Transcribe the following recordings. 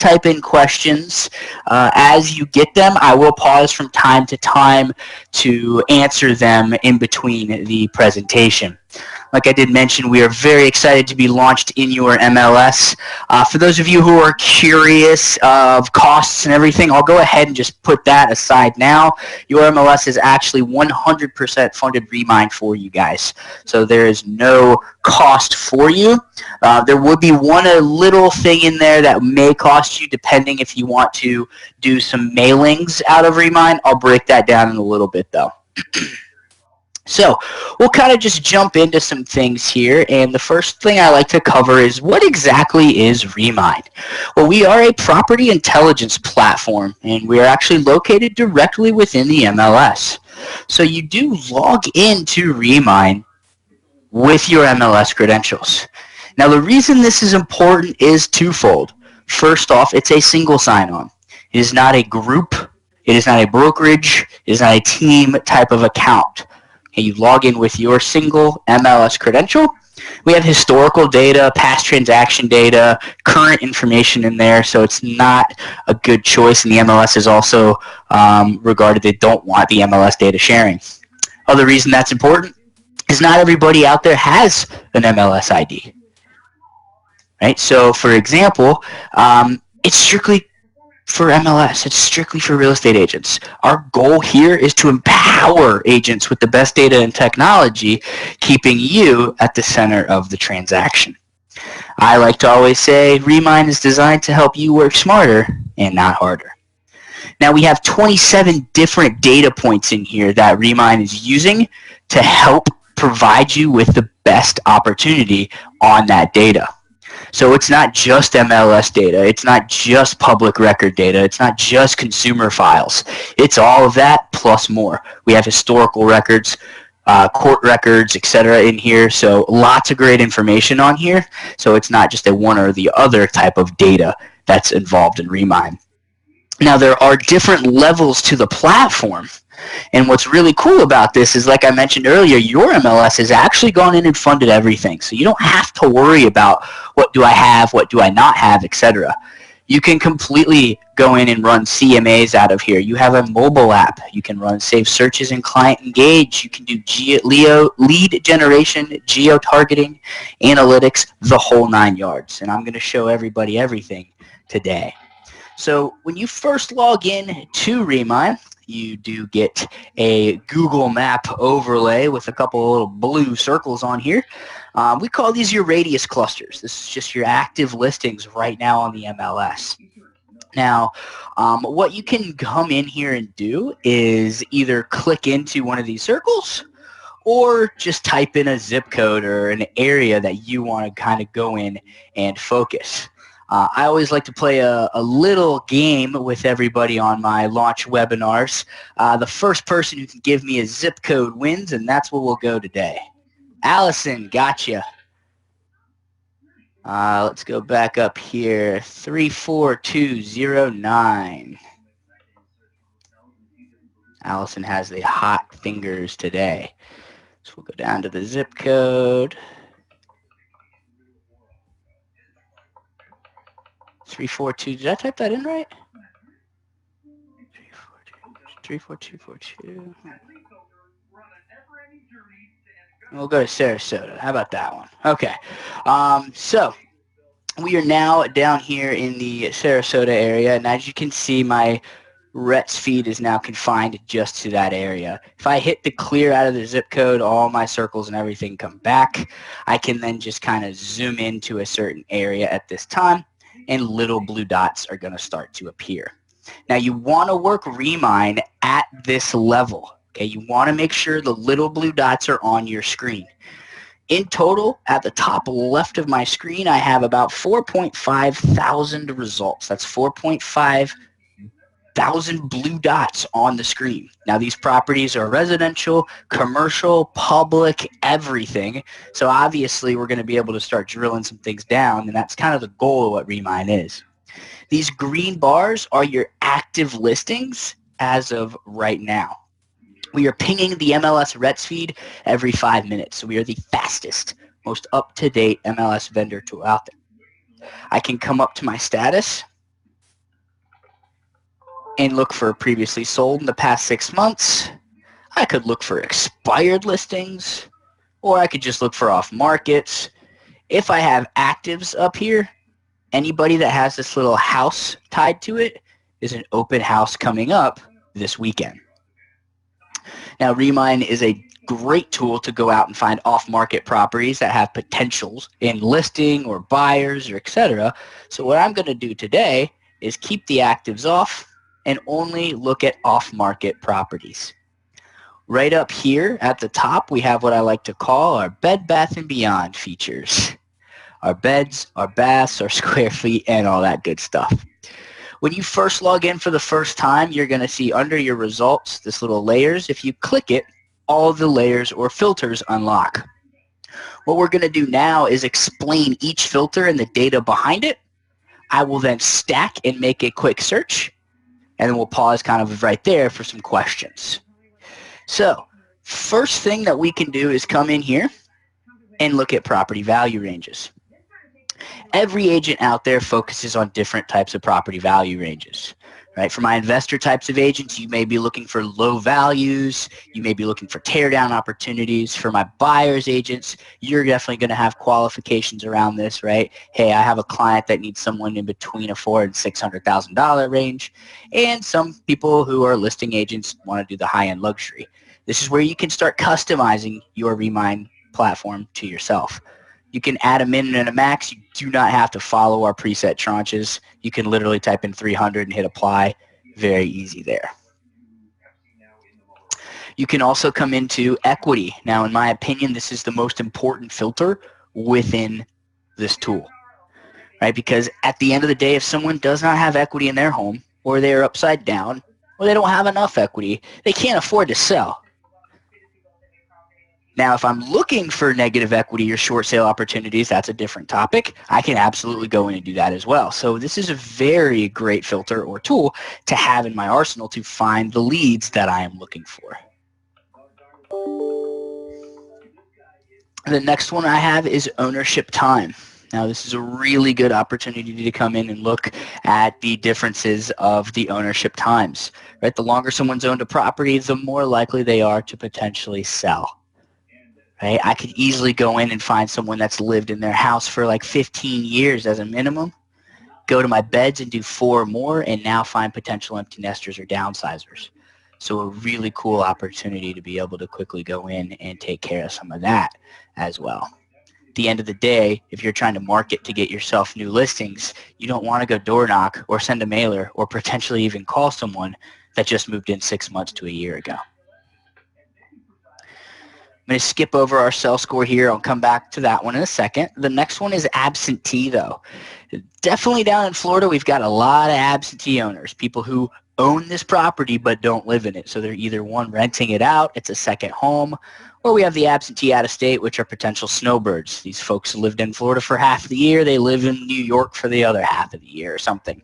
type in questions as you get them. I will pause from time to time to answer them in between the presentation. Like I did mention, we are very excited to be launched in your MLS. For those of you who are curious of costs and everything, I'll go ahead and just put that aside now. Your MLS is actually 100% funded Remine for you guys. So there is no cost for you. There would be one little thing in there that may cost you depending if you want to do some mailings out of Remine. I'll break that down in a little bit though. So we'll kind of just jump into some things here, and the first thing I like to cover is what exactly is Remine? Well, we are a property intelligence platform, and we are actually located directly within the MLS. So you do log into Remine with your MLS credentials. Now the reason this is important is twofold. First off, it's a single sign-on. It is not a group, it is not a brokerage, it is not a team type of account. Okay, you log in with your single MLS credential. We have historical data, past transaction data, current information in there, so it's not a good choice, and the MLS is also regarded they don't want the MLS data sharing. Other reason that's important is not everybody out there has an MLS ID. Right? So, for example, it's strictly for MLS. It's strictly for real estate agents. Our goal here is to empower agents with the best data and technology, keeping you at the center of the transaction. I like to always say, Remine is designed to help you work smarter and not harder. Now we have 27 different data points in here that Remine is using to help provide you with the best opportunity on that data. So it's not just MLS data, it's not just public record data, it's not just consumer files. It's all of that plus more. We have historical records, court records, etc. in here, so lots of great information on here. So it's not just a one or the other type of data that's involved in Remine. Now there are different levels to the platform. And what's really cool about this is, like I mentioned earlier, your MLS has actually gone in and funded everything. So you don't have to worry about what do I have, what do I not have, etc. You can completely go in and run CMAs out of here. You have a mobile app. You can run save searches and client engage. You can do lead generation, geo-targeting, analytics, the whole 9 yards. And I'm going to show everybody everything today. So when you first log in to Remine, you do get a Google Map overlay with a couple of little blue circles on here. We call these your radius clusters. This is just your active listings right now on the MLS. Now, what you can come in here and do is either click into one of these circles or just type in a zip code or an area that you want to kind of go in and focus. I always like to play a little game with everybody on my launch webinars. The first person who can give me a zip code wins, and that's where we'll go today. Allison, gotcha. Let's go back up here. 34209. Allison has the hot fingers today. So we'll go down to the zip code. 342. Did I type that in right? 34242. We'll go to Sarasota. How about that one? Okay. So we are now down here in the Sarasota area, and as you can see, my Rets feed is now confined just to that area. If I hit the clear out of the zip code, all my circles and everything come back. I can then just kind of zoom into a certain area at this time, and little blue dots are going to start to appear. Now you want to work Remine at this level. Okay, you want to make sure the little blue dots are on your screen. In total, at the top left of my screen, I have about 4.5 thousand results. That's 4.5 thousand blue dots on the screen. Now these properties are residential, commercial, public, everything. So obviously we're going to be able to start drilling some things down, and that's kind of the goal of what Remine is. These green bars are your active listings as of right now. We are pinging the MLS Rets feed every 5 minutes. So we are the fastest, most up-to-date MLS vendor tool out there. I can come up to my status, and look for previously sold in the past 6 months. I could look for expired listings, or I could just look for off markets. If I have actives up here, anybody that has this little house tied to it is an open house coming up this weekend. Now, Remine is a great tool to go out and find off-market properties that have potentials in listing or buyers or etc. So what I'm going to do today is keep the actives off and only look at off-market properties. Right up here at the top, we have what I like to call our Bed Bath & Beyond features. Our beds, our baths, our square feet, and all that good stuff. When you first log in for the first time, you're going to see under your results this little layers. If you click it, all the layers or filters unlock. What we're going to do now is explain each filter and the data behind it. I will then stack and make a quick search, and then we'll pause kind of right there for some questions. So first thing that we can do is come in here and look at property value ranges. Every agent out there focuses on different types of property value ranges, right? For my investor types of agents, you may be looking for low values. You may be looking for teardown opportunities. For my buyer's agents, you're definitely going to have qualifications around this, right? Hey, I have a client that needs someone in between a $400,000 and $600,000 range, and some people who are listing agents want to do the high-end luxury. This is where you can start customizing your Remine platform to yourself. You can add a min and a max. You do not have to follow our preset tranches. You can literally type in 300 and hit apply. Very easy there. You can also come into equity. Now, in my opinion, this is the most important filter within this tool, right? Because at the end of the day, if someone does not have equity in their home, or they're upside down, or they don't have enough equity, they can't afford to sell. Now, if I'm looking for negative equity or short sale opportunities, that's a different topic. I can absolutely go in and do that as well. So this is a very great filter or tool to have in my arsenal to find the leads that I am looking for. The next one I have is ownership time. Now, this is a really good opportunity to come in and look at the differences of the ownership times, right? The longer someone's owned a property, the more likely they are to potentially sell. Right? I could easily go in and find someone that's lived in their house for like 15 years as a minimum, go to my beds and do 4 more, and now find potential empty nesters or downsizers. So a really cool opportunity to be able to quickly go in and take care of some of that as well. At the end of the day, if you're trying to market to get yourself new listings, you don't want to go door knock or send a mailer or potentially even call someone that just moved in 6 months to a year ago. I'm going to skip over our sell score here. I'll come back to that one in a second. The next one is absentee, though. Definitely down in Florida, we've got a lot of absentee owners, people who own this property but don't live in it. So they're either one renting it out, it's a second home, or we have the absentee out of state, which are potential snowbirds. These folks lived in Florida for half of the year. They live in New York for the other half of the year or something.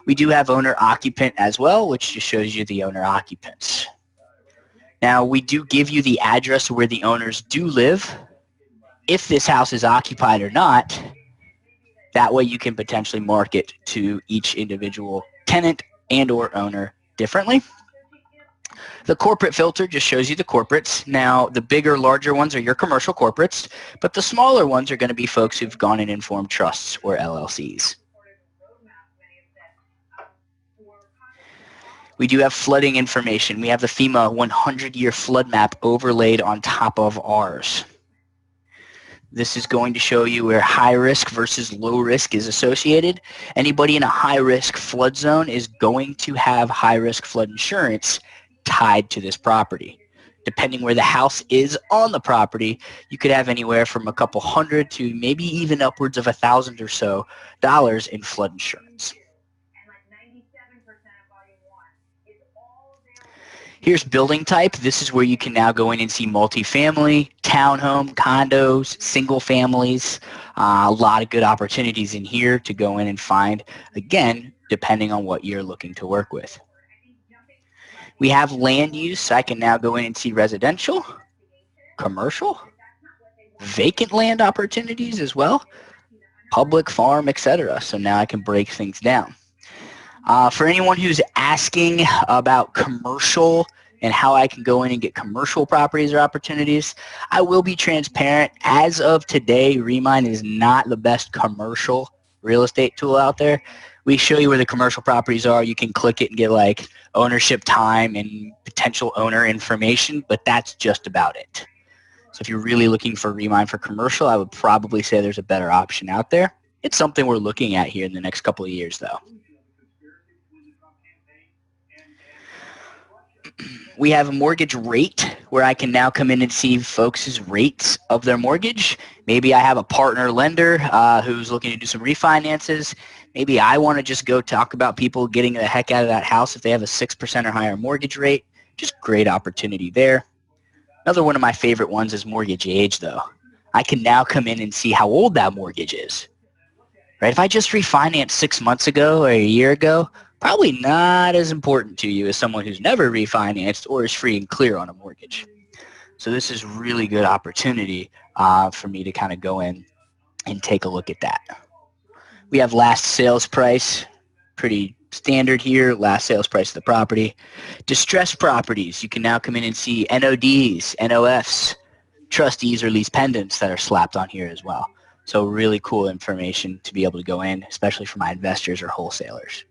We do have owner occupant as well, which just shows you the owner occupants. Now, we do give you the address where the owners do live, if this house is occupied or not. That way you can potentially market to each individual tenant and or owner differently. The corporate filter just shows you the corporates. Now, the bigger, larger ones are your commercial corporates, but the smaller ones are going to be folks who've gone and informed trusts or LLCs. We do have flooding information. We have the FEMA 100-year flood map overlaid on top of ours. This is going to show you where high risk versus low risk is associated. Anybody in a high risk flood zone is going to have high risk flood insurance tied to this property. Depending where the house is on the property, you could have anywhere from a couple hundred to maybe even upwards of $1,000 or so in flood insurance. Here's building type. This is where you can now go in and see multifamily, townhome, condos, single families. A lot of good opportunities in here to go in and find, again, depending on what you're looking to work with. We have land use. I can now go in and see residential, commercial, vacant land opportunities as well, public, farm, etc. So now I can break things down. For anyone who's asking about commercial and how I can go in and get commercial properties or opportunities, I will be transparent. As of today, Remine is not the best commercial real estate tool out there. We show you where the commercial properties are. You can click it and get like ownership time and potential owner information, but that's just about it. So if you're really looking for Remine for commercial, I would probably say there's a better option out there. It's something we're looking at here in the next couple of years, though. We have a mortgage rate where I can now come in and see folks' rates of their mortgage. Maybe I have a partner lender who's looking to do some refinances. Maybe I want to just go talk about people getting the heck out of that house if they have a 6% or higher mortgage rate. Just great opportunity there. Another one of my favorite ones is mortgage age, though. I can now come in and see how old that mortgage is. Right? If I just refinanced 6 months ago or a year ago, probably not as important to you as someone who's never refinanced or is free and clear on a mortgage. So this is really good opportunity for me to kind of go in and take a look at that. We have last sales price, pretty standard here, last sales price of the property. Distressed properties, you can now come in and see NODs, NOFs, trustees or lease pendants that are slapped on here as well. So really cool information to be able to go in, especially for my investors or wholesalers.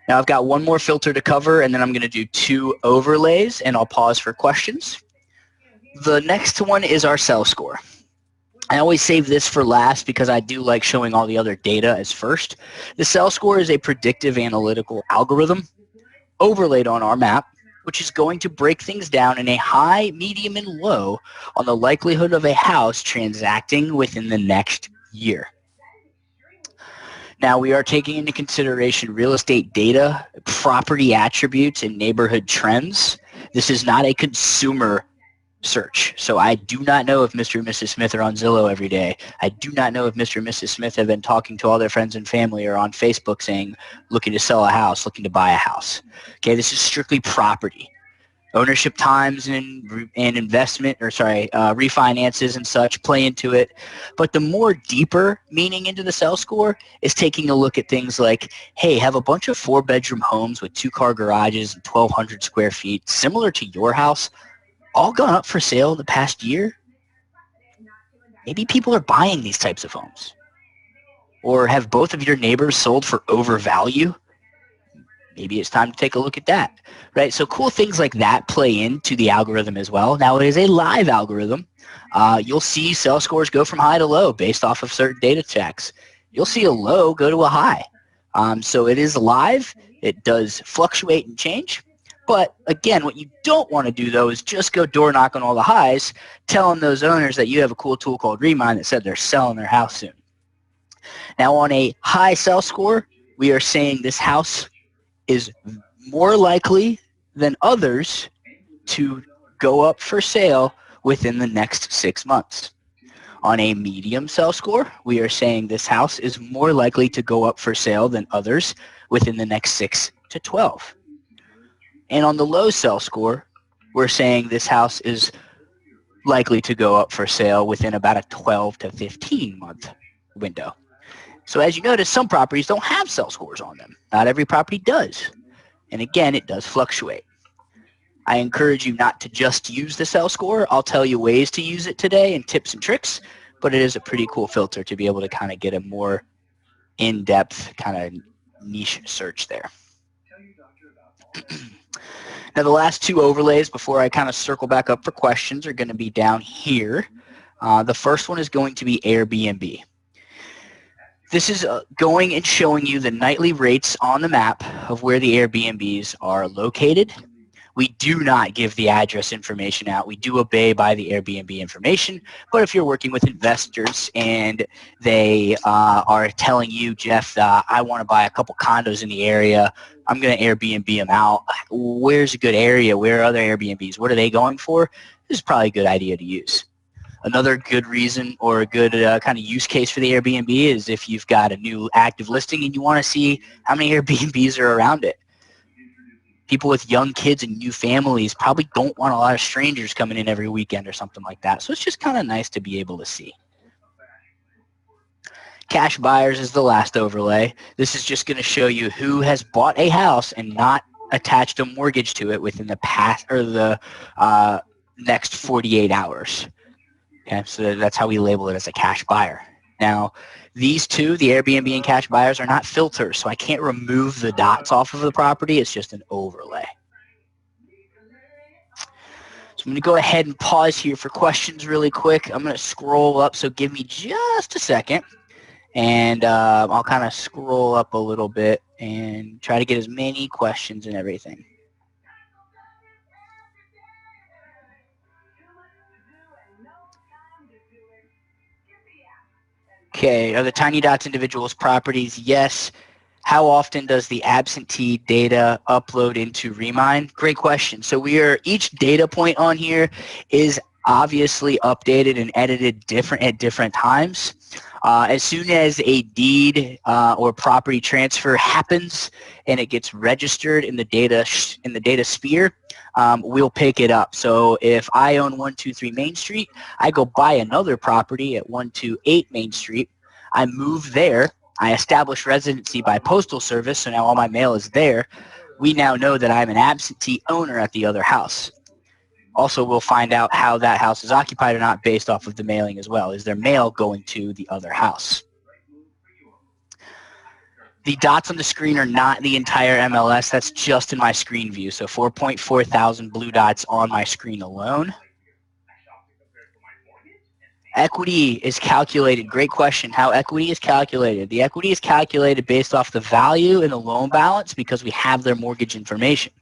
Now I've got one more filter to cover, and then I'm going to do 2 overlays, and I'll pause for questions. The next one is our sell score. I always save this for last because I do like showing all the other data as first. The sell score is a predictive analytical algorithm overlaid on our map, which is going to break things down in a high, medium, and low on the likelihood of a house transacting within the next year. Now, we are taking into consideration real estate data, property attributes, and neighborhood trends. This is not a consumer search. So I do not know if Mr. and Mrs. Smith are on Zillow every day. I do not know if Mr. and Mrs. Smith have been talking to all their friends and family or on Facebook saying, looking to sell a house, looking to buy a house. Okay, this is strictly property. Ownership times and investment, or refinances and such play into it. But the more deeper meaning into the sell score is taking a look at things like, hey, have a bunch of 4-bedroom homes with 2-car garages and 1,200 square feet, similar to your house, all gone up for sale in the past year? Maybe people are buying these types of homes. Or have both of your neighbors sold for overvalue? Maybe it's time to take a look at that, right? So cool things like that play into the algorithm as well. Now, it is a live algorithm. You'll see sell scores go from high to low based off of certain data checks. You'll see a low go to a high. So it is live. It does fluctuate and change. But again, what you don't want to do, though, is just go door knock on all the highs, telling those owners that you have a cool tool called Remine that said they're selling their house soon. Now, on a high sell score, we are saying this house is more likely than others to go up for sale within the next 6 months. On a medium sell score, we are saying this house is more likely to go up for sale than others within the next 6 to 12. And on the low sell score, we're saying this house is likely to go up for sale within about a 12 to 15 month window. So as you notice, some properties don't have sell scores on them. Not every property does. And again, it does fluctuate. I encourage you not to just use the sell score. I'll tell you ways to use it today and tips and tricks, but it is a pretty cool filter to be able to kind of get a more in-depth kind of niche search there. Now, the last 2 overlays before I kind of circle back up for questions are going to be down here. The first one is going to be Airbnb. This is going and showing you the nightly rates on the map of where the Airbnbs are located. We do not give the address information out. We do obey by the Airbnb information. But if you're working with investors and they are telling you, Jeff, I want to buy a couple condos in the area, I'm going to Airbnb them out. Where's a good area? Where are other Airbnbs? What are they going for? This is probably a good idea to use. Another good reason or a good kind of use case for the Airbnb is if you've got a new active listing and you want to see how many Airbnbs are around it. People with young kids and new families probably don't want a lot of strangers coming in every weekend or something like that. So it's just kind of nice to be able to see. Cash buyers is the last overlay. This is just going to show you who has bought a house and not attached a mortgage to it within the past or the next 48 hours. Okay, so that's how we label it as a cash buyer. Now, these two, the Airbnb and cash buyers, are not filters, so I can't remove the dots off of the property. It's just an overlay. So I'm going to go ahead and pause here for questions really quick. I'm going to scroll up, so give me just a second. And I'll kind of scroll up a little bit and try to get as many questions and everything. Okay, are the tiny dots individuals' properties? Yes. How often does the absentee data upload into remine? Great question. So each data point on here is obviously updated and edited at different times. As soon as a deed or property transfer happens and it gets registered in the data sphere, we'll pick it up. So if I own 123 Main Street, I go buy another property at 128 Main Street. I move there. I establish residency by postal service, so now all my mail is there. We now know that I'm an absentee owner at the other house. Also, we'll find out how that house is occupied or not based off of the mailing as well. Is there mail going to the other house? The dots on the screen are not the entire MLS. That's just in my screen view. So 4.4 thousand blue dots on my screen alone. Equity is calculated. Great question. How equity is calculated. The equity is calculated based off the value and the loan balance because we have their mortgage information.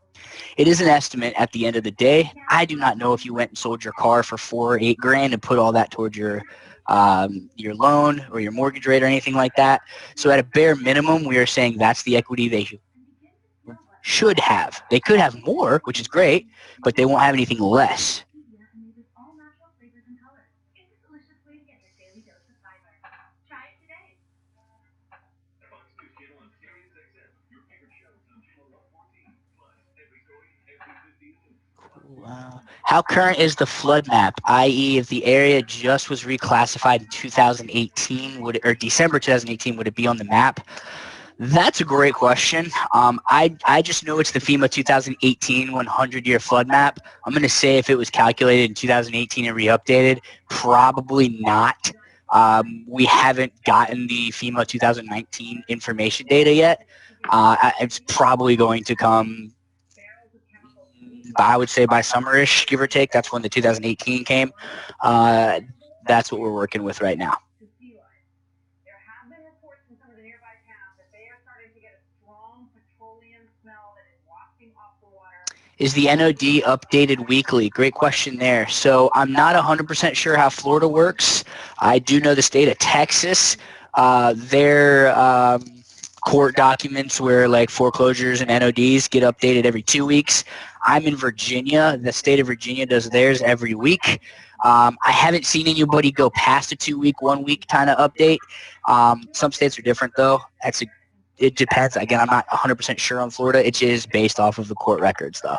It is an estimate at the end of the day. I do not know if you went and sold your car for $4 or $8 grand and put all that towards your loan or your mortgage rate or anything like that. So at a bare minimum, we are saying that's the equity they should have. They could have more, which is great, but they won't have anything less. Wow. How current is the flood map? I.e., if the area just was reclassified in 2018, or December 2018, would it be on the map? That's a great question. I just know it's the FEMA 2018 100-year flood map. I'm going to say if it was calculated in 2018 and re-updated, probably not. We haven't gotten the FEMA 2019 information data yet. It's probably going to come, I would say, by summerish, give or take. That's when the 2018 came. That's what we're working with right now. Is the NOD updated weekly? Great question there. So I'm not 100% sure how Florida works. I do know the state of Texas, their court documents where like foreclosures and NODs get updated every 2 weeks. I'm in Virginia. The state of Virginia does theirs every week. I haven't seen anybody go past a 2 week, 1 week kind of update. Some states are different though. It depends. Again, I'm not 100% sure on Florida. It is based off of the court records, though.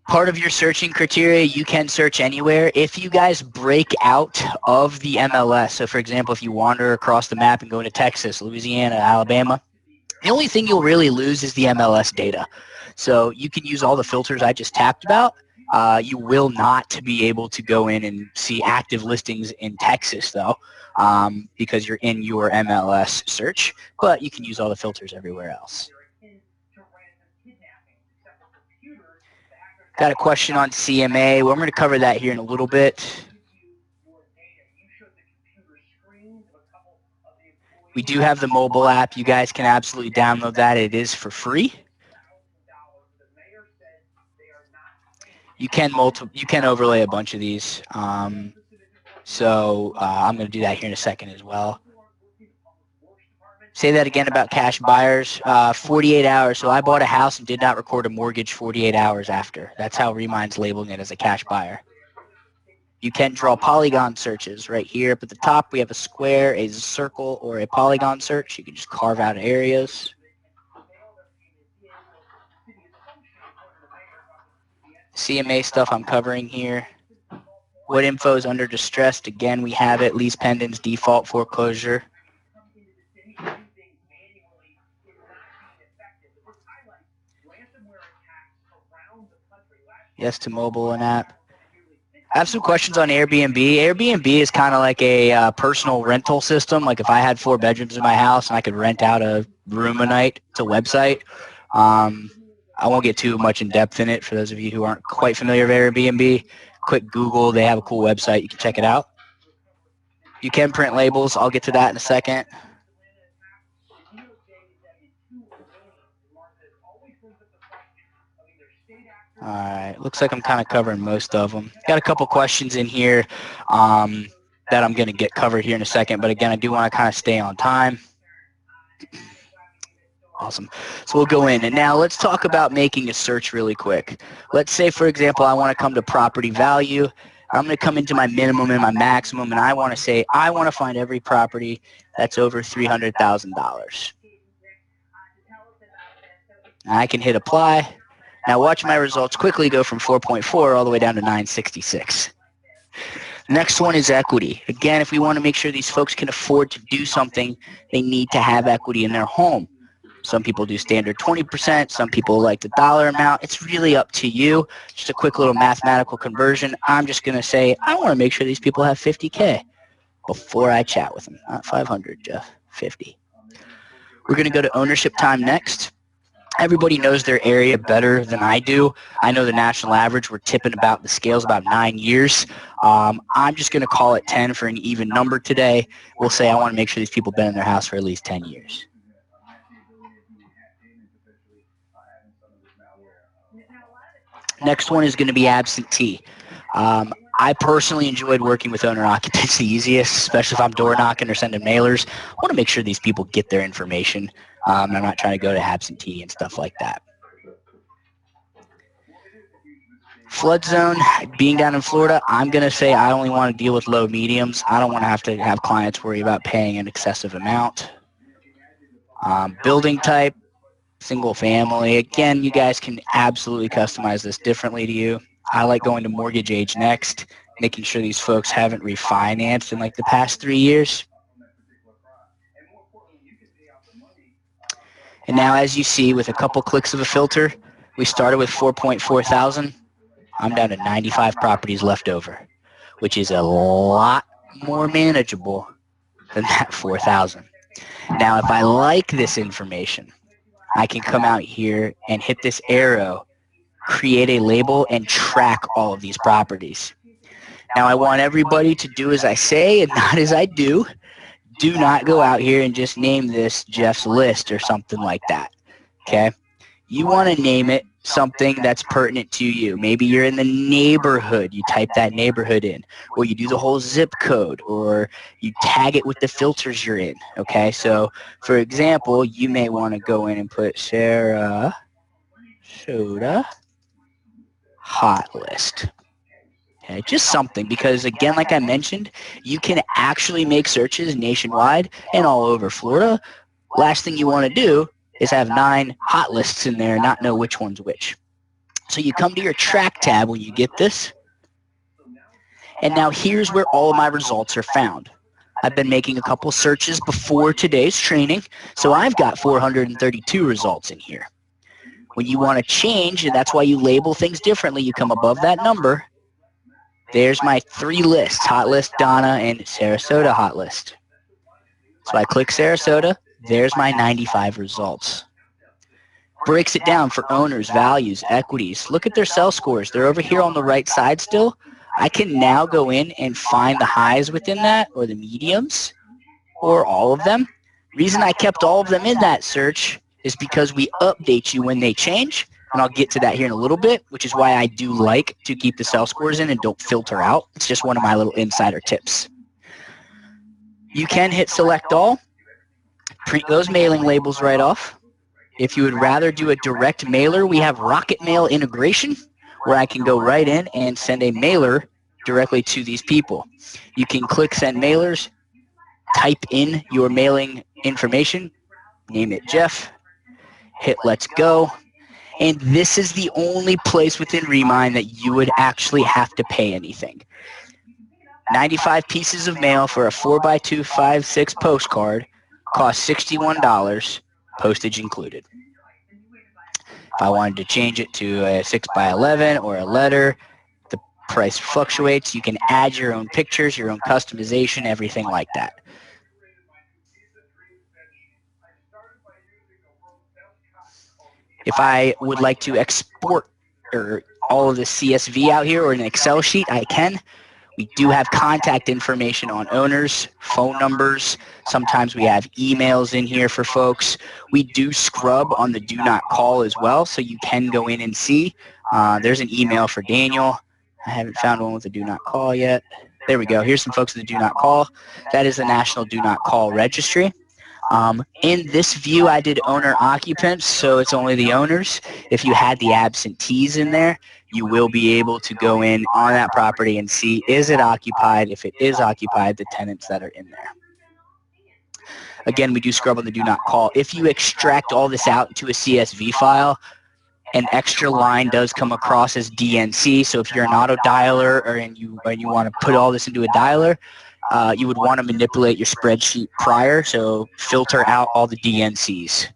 Part of your searching criteria, you can search anywhere. If you guys break out of the MLS, so for example, if you wander across the map and go into Texas, Louisiana, Alabama, the only thing you'll really lose is the MLS data. So you can use all the filters I just tapped about. You will not be able to go in and see active listings in Texas, though, because you're in your MLS search, but you can use all the filters everywhere else. Got a question on CMA. Well, I'm going to cover that here in a little bit. We do have the mobile app. You guys can absolutely download that. It is for free. You can overlay a bunch of these. So I'm going to do that here in a second as well. Say that again about cash buyers. 48 hours. So I bought a house and did not record a mortgage 48 hours after. That's how Remine's labeling it as a cash buyer. You can draw polygon searches. Right here up at the top, we have a square, a circle, or a polygon search. You can just carve out areas. CMA stuff I'm covering here. What info is under distressed? Again, we have it. Lease pendants, default, foreclosure. Yes to mobile and app. I have some questions on Airbnb. Airbnb is kind of like a personal rental system. Like if I had 4 bedrooms in my house and I could rent out a room a night, it's a website. I won't get too much in depth in it for those of you who aren't quite familiar with Airbnb. Quick Google, they have a cool website. You can check it out. You can print labels. I'll get to that in a second. All right, looks like I'm kind of covering most of them. Got a couple questions in here that I'm going to get covered here in a second, but again, I do want to kind of stay on time. Awesome. So we'll go in, and now let's talk about making a search really quick. Let's say, for example, I want to come to property value. I'm going to come into my minimum and my maximum, and I want to say I want to find every property that's over $300,000. I can hit apply. Now watch my results quickly go from 4.4 all the way down to 966. Next one is equity. Again, if we want to make sure these folks can afford to do something, they need to have equity in their home. Some people do standard 20%. Some people like the dollar amount. It's really up to you. Just a quick little mathematical conversion. I'm just going to say I want to make sure these people have 50K before I chat with them. Not 500, Jeff. 50. We're going to go to ownership time next. Everybody knows their area better than I do. I know the national average. We're tipping about the scales about 9 years. I'm just going to call it 10 for an even number today. We'll say I want to make sure these people have been in their house for at least 10 years. Next one is going to be absentee. I personally enjoyed working with owner occupancy easiest, especially if I'm door knocking or sending mailers. I want to make sure these people get their information. I'm not trying to go to absentee and stuff like that. Flood zone, being down in Florida, I'm going to say I only want to deal with low mediums. I don't want to have clients worry about paying an excessive amount. Building type, single family. Again, you guys can absolutely customize this differently to you. I like going to mortgage age next, making sure these folks haven't refinanced in like the past 3 years. And now, as you see, with a couple clicks of a filter, we started with 4.4 thousand. I'm down to 95 properties left over, which is a lot more manageable than that 4,000. Now, if I like this information, I can come out here and hit this arrow, create a label, and track all of these properties. Now, I want everybody to do as I say and not as I do. Do not go out here and just name this Jeff's List or something like that, okay? You want to name it something that's pertinent to you. Maybe you're in the neighborhood. You type that neighborhood in, or you do the whole zip code, or you tag it with the filters you're in, okay? So, for example, you may want to go in and put Sarasota hot list. Okay, just something, because again, like I mentioned, you can actually make searches nationwide and all over Florida. Last thing you want to do is have 9 hot lists in there and not know which one's which. So you come to your track tab when you get this, and now here's where all of my results are found. I've been making a couple searches before today's training, so I've got 432 results in here. When you want to change, and that's why you label things differently, you come above that number. There's my 3 lists, hot list, Donna, and Sarasota hot list. So I click Sarasota, there's my 95 results. Breaks it down for owners, values, equities. Look at their sell scores. They're over here on the right side still. I can now go in and find the highs within that, or the mediums, or all of them. Reason I kept all of them in that search is because we update you when they change. And I'll get to that here in a little bit, which is why I do like to keep the sell scores in and don't filter out. It's just one of my little insider tips. You can hit select all, print those mailing labels right off. If you would rather do a direct mailer, we have Rocket Mail integration, where I can go right in and send a mailer directly to these people. You can click send mailers, type in your mailing information, name it Jeff, hit let's go. And this is the only place within Remine that you would actually have to pay anything. 95 pieces of mail for a 4x2 5/6 postcard costs $61, postage included. If I wanted to change it to a 6x11 or a letter, the price fluctuates. You can add your own pictures, your own customization, everything like that. If I would like to export all of the CSV out here or an Excel sheet, I can. We do have contact information on owners, phone numbers. Sometimes we have emails in here for folks. We do scrub on the do not call as well, so you can go in and see. There's an email for Daniel. I haven't found one with a do not call yet. There we go. Here's some folks with the do not call. That is the National Do Not Call Registry. In this view, I did owner occupants, so it's only the owners. If you had the absentees in there, you will be able to go in on that property and see, is it occupied? If it is occupied, the tenants that are in there. Again, we do scrub on the do not call. If you extract all this out into a CSV file, an extra line does come across as DNC. So if you're an auto dialer and you want to put all this into a dialer, you would want to manipulate your spreadsheet prior, so filter out all the DNCs.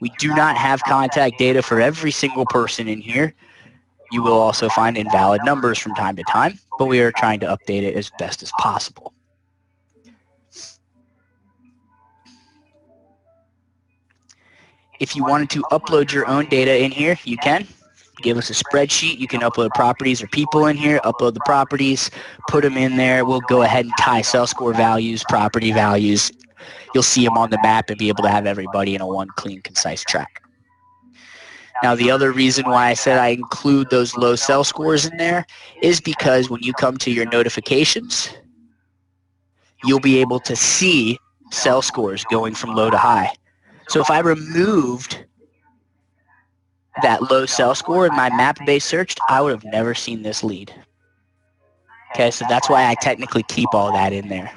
We do not have contact data for every single person in here. You will also find invalid numbers from time to time, but we are trying to update it as best as possible. If you wanted to upload your own data in here, you can. Give us a spreadsheet. You can upload properties or people in here, upload the properties, put them in there. We'll go ahead and tie cell score values, property values. You'll see them on the map and be able to have everybody in a one clean, concise track. Now, the other reason why I said I include those low cell scores in there is because when you come to your notifications, you'll be able to see cell scores going from low to high. So if I removed that low cell score in my map-based search, I would have never seen this lead. Okay, so that's why I technically keep all that in there.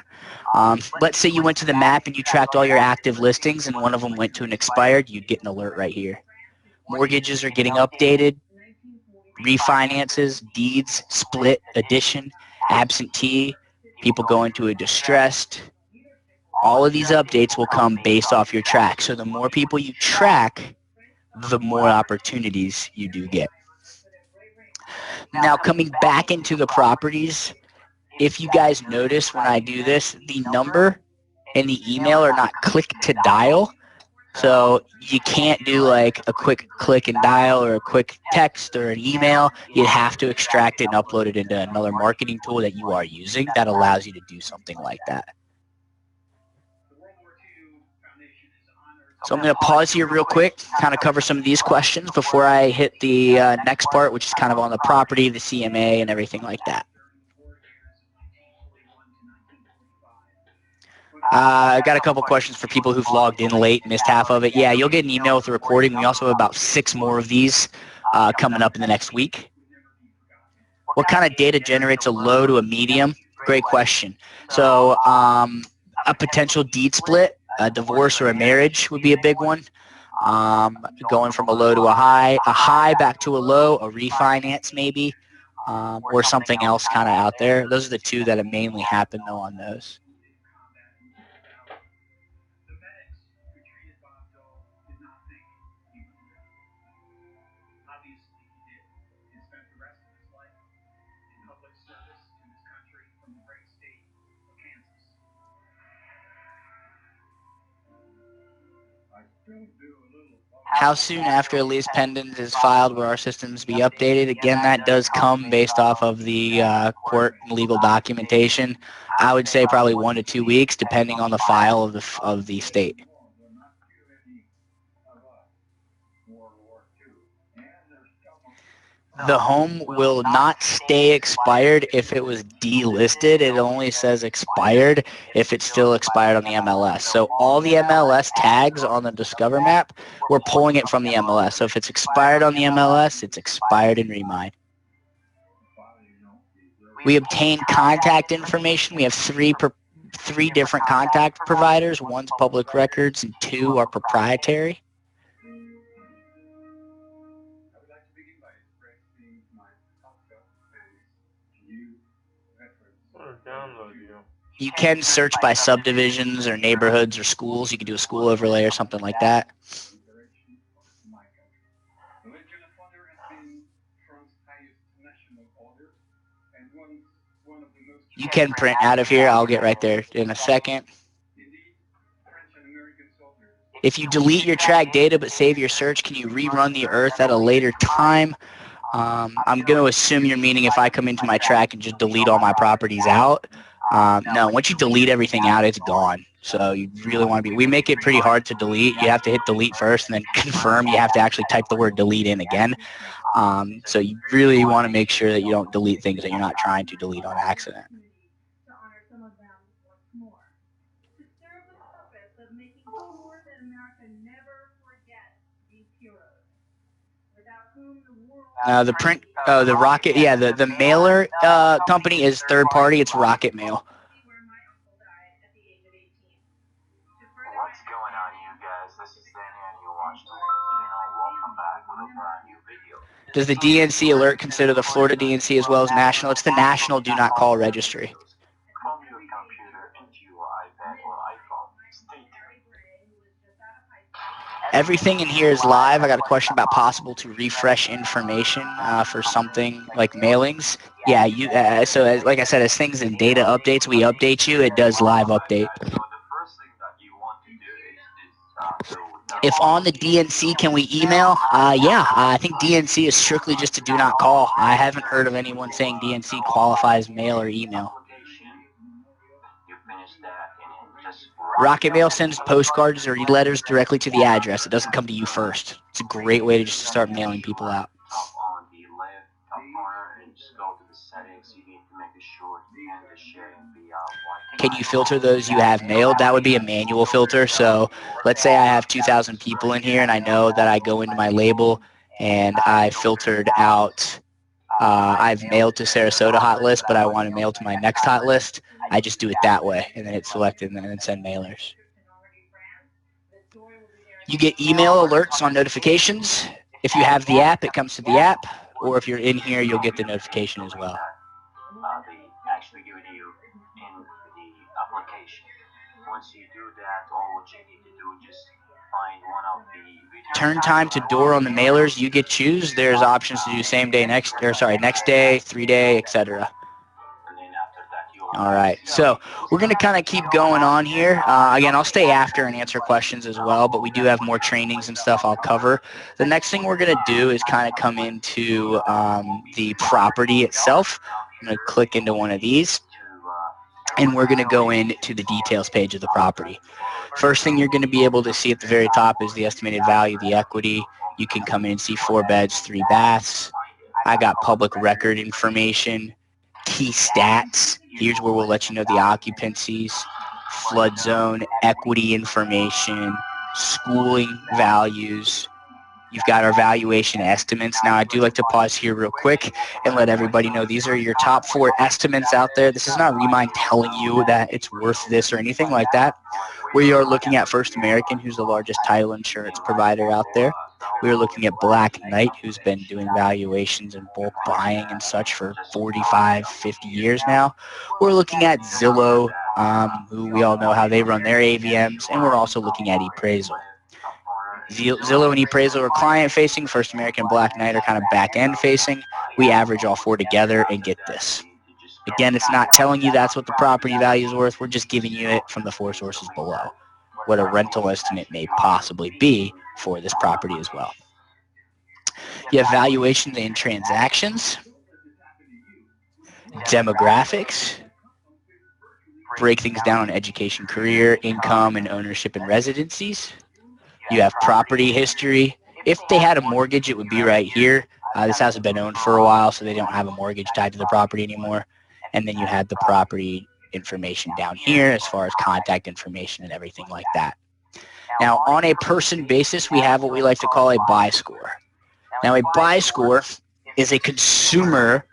Let's say you went to the map and you tracked all your active listings and one of them went to an expired, you'd get an alert right here. Mortgages are getting updated, refinances, deeds, split, addition, absentee, people going to a distressed. All of these updates will come based off your track. So the more people you track, the more opportunities you do get. Now, coming back into the properties, if you guys notice when I do this, the number and the email are not click to dial. So you can't do like a quick click and dial or a quick text or an email. You have to extract it and upload it into another marketing tool that you are using that allows you to do something like that. So I'm going to pause here real quick, kind of cover some of these questions before I hit the next part, which is kind of on the property, the CMA, and everything like that. I got a couple questions for people who've logged in late, missed half of it. Yeah, you'll get an email with the recording. We also have about 6 more of these coming up in the next week. What kind of data generates a low to a medium? Great question. So a potential deed split, a divorce or a marriage would be a big one. Going from a low to a high back to a low, a refinance maybe, or something else kind of out there. Those are the two that have mainly happened though on those. How soon after a lease pendant is filed will our systems be updated? Again, that does come based off of the court and legal documentation. I would say probably 1 to 2 weeks, depending on the file of the state. The home will not stay expired if it was delisted. It only says expired if it's still expired on the MLS. So all the MLS tags on the Discover map, we're pulling it from the MLS. So if it's expired on the MLS, it's expired in Remine. We obtain contact information. We have three different contact providers. One's public records and 2 are proprietary. You can search by subdivisions or neighborhoods or schools. You can do a school overlay or something like that. You can print out of here. I'll get right there in a second. If you delete your track data but save your search, can you rerun the Earth at a later time? I'm going to assume you're meaning if I come into my track and just delete all my properties out. No, once you delete everything out, it's gone. So you really want to be, we make it pretty hard to delete. You have to hit delete first and then confirm. You have to actually type the word delete in again. So you really want to make sure that you don't delete things that you're not trying to delete on accident. The Rocket, yeah, the mailer company is third party. It's Rocket Mail. What's going on, you guys? This is Danny and you watch the channel. Welcome back with a brand new video. Does the DNC alert consider the Florida DNC as well as national? It's the national do not call registry. From your computer into your iPad or iPhone. Stay tuned. Everything in here is live. I got a question about possible to refresh information for something like mailings. Yeah, like I said, as things in data updates, we update you. It does live update. So the first thing that you want to do is if on the DNC, can we email? Yeah, I think DNC is strictly just a do not call. I haven't heard of anyone saying DNC qualifies mail or email. Rocket Mail sends postcards or e-letters directly to the address. It doesn't come to you first. It's a great way to just start mailing people out. On the left top corner and just go to the settings. You need to make sure to end the sharing via Can you filter those you have mailed? That would be a manual filter. So let's say I have 2,000 people in here and I know that I go into my label and I filtered out, I've mailed to Sarasota hot list, but I want to mail to my next hot list. I just do it that way and then it's selected and then send mailers. You get email alerts on notifications. If you have the app, it comes to the app, or if you're in here, you'll get the notification as well. They actually give it to you in the application. Once you do that, all what you need to do is just find one of the turn time to door on the mailers. You get choose. There's options to do same day, next day, 3 day, etc. All right, so we're going to kind of keep going on here. Again, I'll stay after and answer questions as well, but we do have more trainings and stuff I'll cover. The next thing we're going to do is kind of come into the property itself. I'm going to click into one of these, and we're going to go into the details page of the property. First thing you're going to be able to see at the very top is the estimated value, the equity. You can come in and see 4 beds, 3 baths. I got public record information, key stats. Here's where we'll let you know the occupancies, flood zone, equity information, schooling values. You've got our valuation estimates. Now, I do like to pause here real quick and let everybody know these are your top 4 estimates out there. This is not Remine telling you that it's worth this or anything like that. We are looking at First American, who's the largest title insurance provider out there. We are looking at Black Knight, who's been doing valuations and bulk buying and such for 45, 50 years now. We're looking at Zillow, who we all know how they run their AVMs, and we're also looking at ePraisal. Zillow and ePraisal are client-facing. First American and Black Knight are kind of back-end facing. We average all 4 together and get this. Again, it's not telling you that's what the property value is worth. We're just giving you it from the 4 sources below, what a rental estimate may possibly be for this property as well. You have valuations and transactions, demographics, break things down on education, career, income, and ownership and residencies. You have property history. If they had a mortgage, it would be right here. This house has been owned for a while, so they don't have a mortgage tied to the property anymore. And then you had the property information down here as far as contact information and everything like that. Now, on a person basis, we have what we like to call a buy score. Now, a buy score is a consumer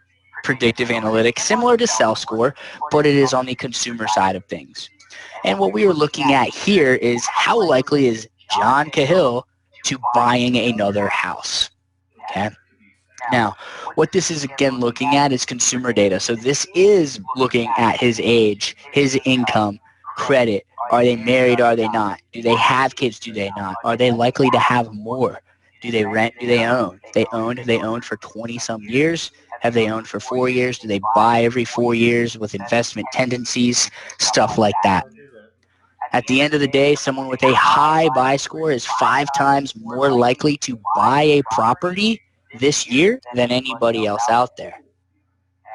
predictive analytic similar to sell score, but it is on the consumer side of things. And what we are looking at here is how likely is John Cahill to buying another house, okay? Now, what this is again looking at is consumer data. So this is looking at his age, his income, credit. Are they married? Are they not? Do they have kids? Do they not? Are they likely to have more? Do they rent? Do they own? If they owned, they owned for 20 some years. Have they owned for 4 years? Do they buy every 4 years with investment tendencies? Stuff like that. At the end of the day, someone with a high buy score is 5 times more likely to buy a property this year than anybody else out there.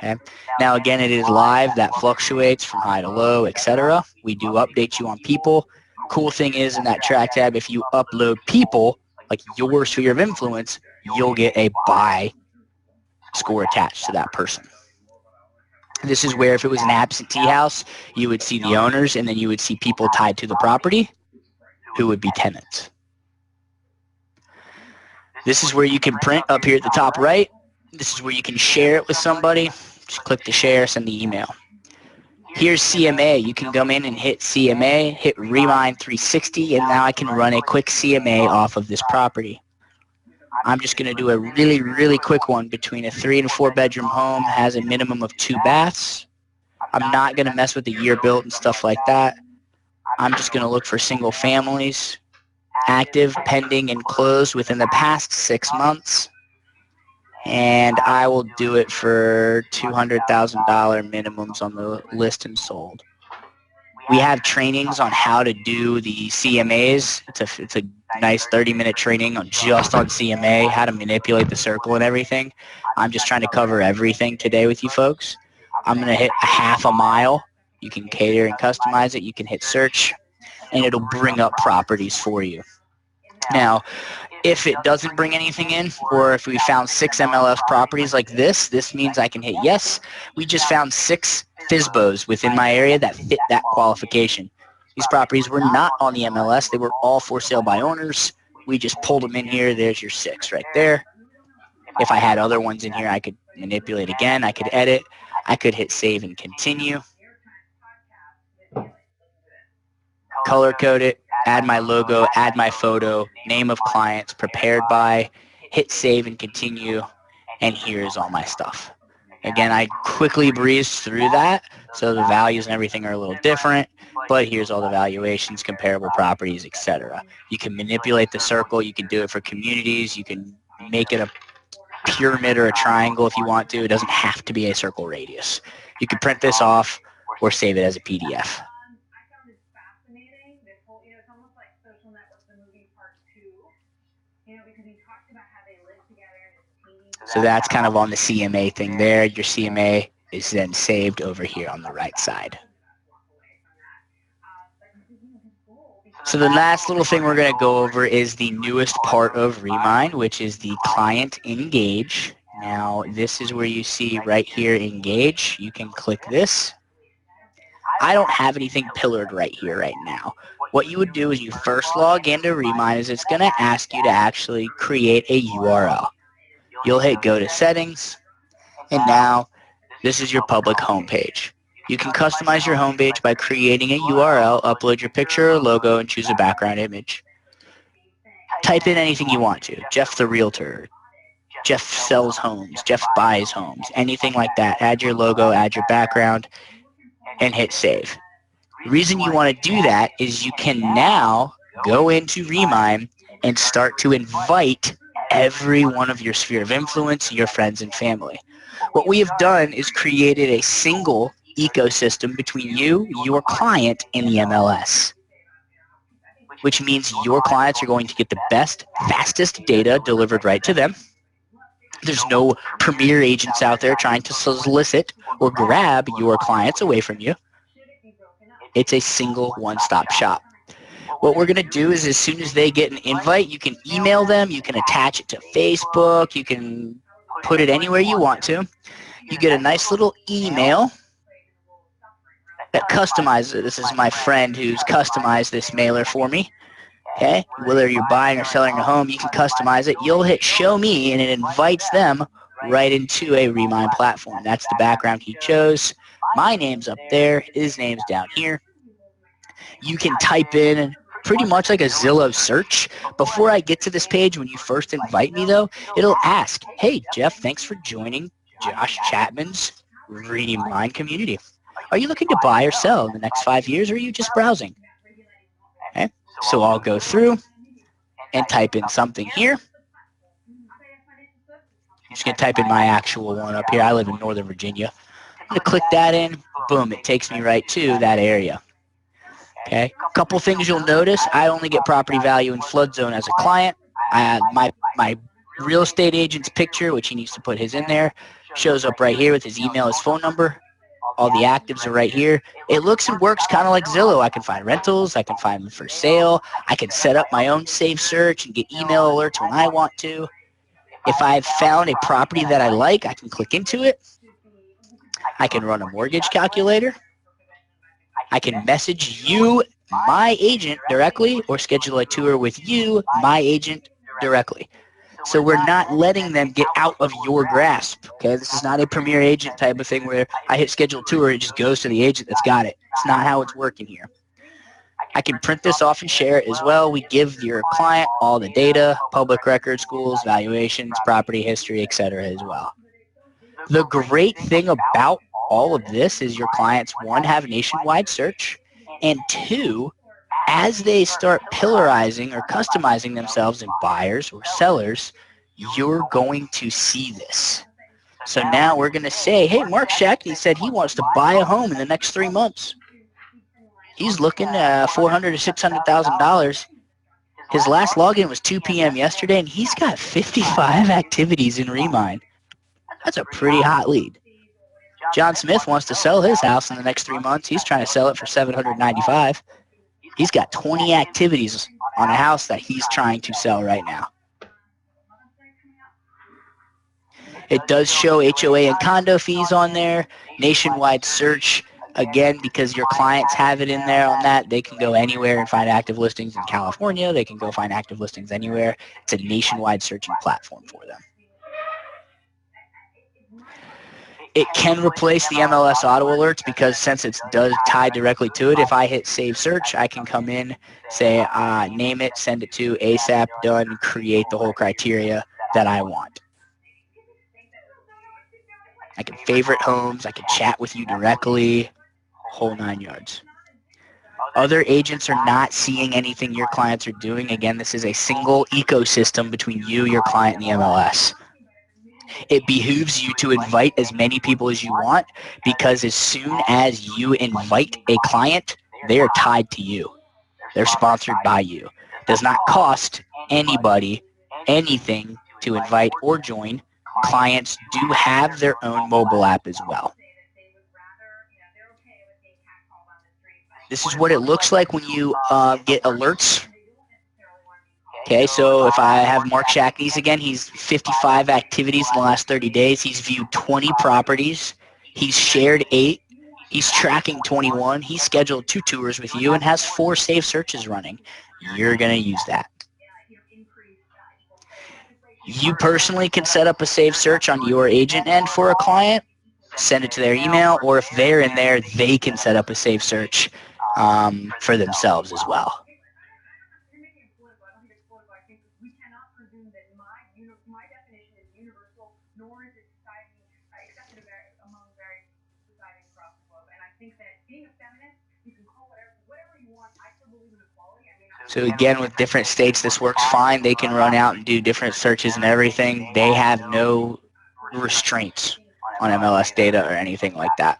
Okay. Now, again, it is live. That fluctuates from high to low, etc. We do update you on people. Cool thing is in that track tab, if you upload people, like your sphere of influence, you'll get a buy score attached to that person. This is where if it was an absentee house, you would see the owners, and then you would see people tied to the property who would be tenants. This is where you can print up here at the top right. This is where you can share it with somebody. Just click the share, send the email. Here's CMA. You can come in and hit CMA, hit remine 360, and now I can run a quick CMA off of this property. I'm just going to do a really, really quick one between a 3 and 4 bedroom home, has a minimum of 2 baths. I'm not going to mess with the year built and stuff like that. I'm just going to look for single families, active, pending, and closed within the past 6 months. And I will do it for $200,000 minimums on the list and sold. We have trainings on how to do the CMAs. It's a nice 30-minute training on just on CMA, how to manipulate the circle and everything. I'm just trying to cover everything today with you folks. I'm going to hit a half a mile. You can cater and customize it. You can hit search, and it'll bring up properties for you. Now, if it doesn't bring anything in, or if we found 6 MLS properties like this means I can hit yes. We just found 6 FSBOs within my area that fit that qualification. These properties were not on the MLS. They were all for sale by owners. We just pulled them in here. There's your 6 right there. If I had other ones in here, I could manipulate again. I could edit. I could hit save and continue. Color code it, add my logo, add my photo, name of clients, prepared by, hit save and continue, and here's all my stuff. Again, I quickly breezed through that, so the values and everything are a little different, but here's all the valuations, comparable properties, etc. You can manipulate the circle. You can do it for communities. You can make it a pyramid or a triangle if you want to. It doesn't have to be a circle radius. You can print this off or save it as a PDF. So that's kind of on the CMA thing there. Your CMA is then saved over here on the right side. So the last little thing we're going to go over is the newest part of Remine, which is the client engage. Now, this is where you see right here, engage. You can click this. I don't have anything pillared right here right now. What you would do is you first log into Remine is it's going to ask you to actually create a URL. You'll hit go to settings, and now this is your public homepage. You can customize your homepage by creating a URL, upload your picture or logo, and choose a background image. Type in anything you want to. Jeff the Realtor, Jeff sells homes, Jeff buys homes, anything like that. Add your logo, add your background, and hit save. The reason you want to do that is you can now go into Remine and start to invite every one of your sphere of influence, your friends and family. What we have done is created a single ecosystem between you, your client, and the MLS, which means your clients are going to get the best, fastest data delivered right to them. There's no premier agents out there trying to solicit or grab your clients away from you. It's a single one-stop shop. What we're going to do is as soon as they get an invite, you can email them, you can attach it to Facebook, you can put it anywhere you want to. You get a nice little email that customizes it. This is my friend who's customized this mailer for me. Okay, whether you're buying or selling a home, you can customize it. You'll hit show me, and it invites them right into a Remine platform. That's the background he chose. My name's up there. His name's down here. You can type in pretty much like a Zillow search. Before I get to this page, when you first invite me though, it'll ask, hey Jeff, thanks for joining Josh Chapman's Remine community. Are you looking to buy or sell in the next 5 years, or are you just browsing? Okay, so I'll go through and type in something here. I'm just going to type in my actual one up here. I live in Northern Virginia. I'm going to click that in. Boom, it takes me right to that area. Okay, couple things you'll notice. I only get property value and flood zone as a client. My real estate agent's picture, which he needs to put his in there, shows up right here with his email, his phone number. All the actives are right here. It looks and works kind of like Zillow. I can find rentals. I can find them for sale. I can set up my own save search and get email alerts when I want to. If I've found a property that I like, I can click into it. I can run a mortgage calculator. I can message you, my agent, directly, or schedule a tour with you, my agent, directly. So we're not letting them get out of your grasp. Okay, this is not a premier agent type of thing where I hit schedule tour, it just goes to the agent that's got it. It's not how it's working here. I can print this off and share it as well. We give your client all the data, public records, schools, valuations, property history, etc. as well. The great thing about all of this is your clients, one, have nationwide search, and two, as they start pillarizing or customizing themselves in buyers or sellers, you're going to see this. So now we're going to say, hey, Mark Shackney said he wants to buy a home in the next 3 months. He's looking at $400,000 to $600,000. His last login was 2 p.m. yesterday, and he's got 55 activities in Remine. That's a pretty hot lead. John Smith wants to sell his house in the next 3 months. He's trying to sell it for $795,000. He's got 20 activities on a house that he's trying to sell right now. It does show HOA and condo fees on there, nationwide search. Again, because your clients have it in there on that, they can go anywhere and find active listings in California. They can go find active listings anywhere. It's a nationwide searching platform for them. It can replace the MLS auto alerts because since it does tie directly to it, if I hit save search, I can come in, say, name it, send it to ASAP, done, create the whole criteria that I want. I can favorite homes. I can chat with you directly, whole 9 yards. Other agents are not seeing anything your clients are doing. Again, this is a single ecosystem between you, your client, and the MLS. It behooves you to invite as many people as you want because as soon as you invite a client, they are tied to you. They're sponsored by you. It does not cost anybody anything to invite or join. Clients do have their own mobile app as well. This is what it looks like when you get alerts. Okay, so if I have Mark Shackney's again, he's 55 activities in the last 30 days. He's viewed 20 properties. He's shared 8. He's tracking 21. He's scheduled 2 tours with you and has 4 save searches running. You're going to use that. You personally can set up a save search on your agent end for a client, send it to their email, or if they're in there, they can set up a save search for themselves as well. So again, with different states, this works fine. They can run out and do different searches and everything. They have no restraints on MLS data or anything like that.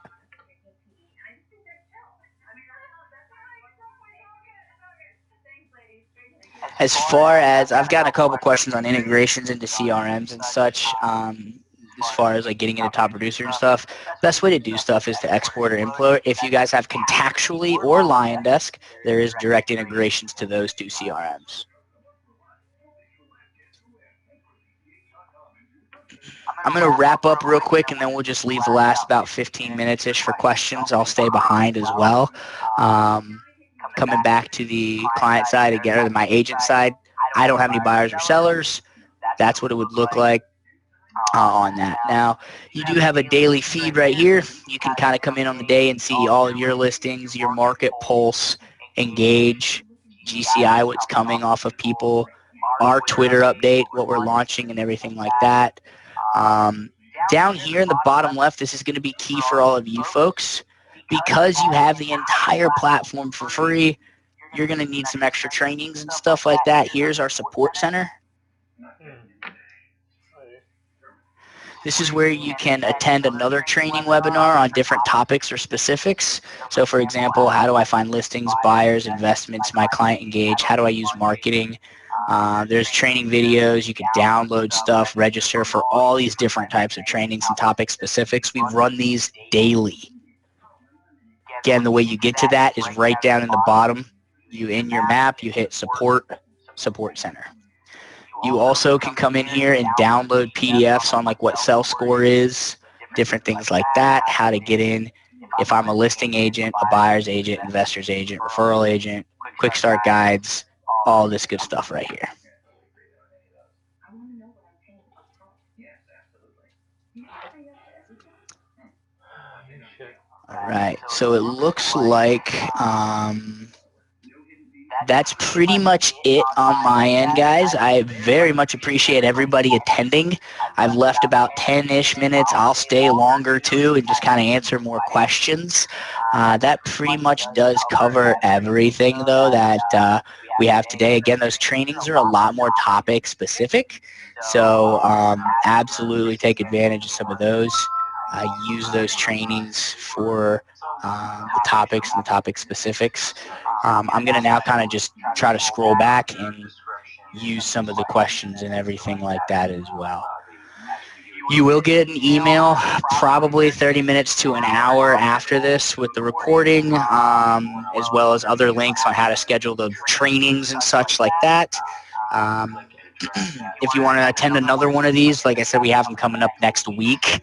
As far as, I've gotten a couple questions on integrations into CRMs and such, as far as like getting into top producer and stuff. Best way to do stuff is to export or import. If you guys have Contactually or LionDesk, there is direct integrations to those 2 CRMs. I'm going to wrap up real quick, and then we'll just leave the last about 15 minutes-ish for questions. I'll stay behind as well. Coming back to the client side again, or my agent side, I don't have any buyers or sellers. That's what it would look like on that. Now, you do have a daily feed right here. You can kind of come in on the day and see all of your listings, your market pulse, engage, GCI, what's coming off of people, our Twitter update, what we're launching and everything like that. Down here in the bottom left, this is going to be key for all of you folks. Because you have the entire platform for free, you're going to need some extra trainings and stuff like that. Here's our support center. This is where you can attend another training webinar on different topics or specifics. So for example, how do I find listings, buyers, investments, my client engage? How do I use marketing? There's training videos. You can download stuff, register for all these different types of trainings and topic specifics. We run these daily. Again, the way you get to that is right down in the bottom. You in your map, you hit support center. You also can come in here and download PDFs on like what sell score is, different things like that, how to get in. If I'm a listing agent, a buyer's agent, investor's agent, referral agent, quick start guides, all this good stuff right here. All right, so it looks like that's pretty much it on my end, guys. I very much appreciate everybody attending. I've left about 10-ish minutes. I'll stay longer too and just kind of answer more questions. That pretty much does cover everything, though, that we have today. Again, those trainings are a lot more topic specific, so absolutely take advantage of some of those. Use those trainings for the topics and the topic specifics. I'm going to now kind of just try to scroll back and use some of the questions and everything like that as well. You will get an email probably 30 minutes to an hour after this with the recording, as well as other links on how to schedule the trainings and such like that. If you want to attend another one of these, like I said, we have them coming up next week.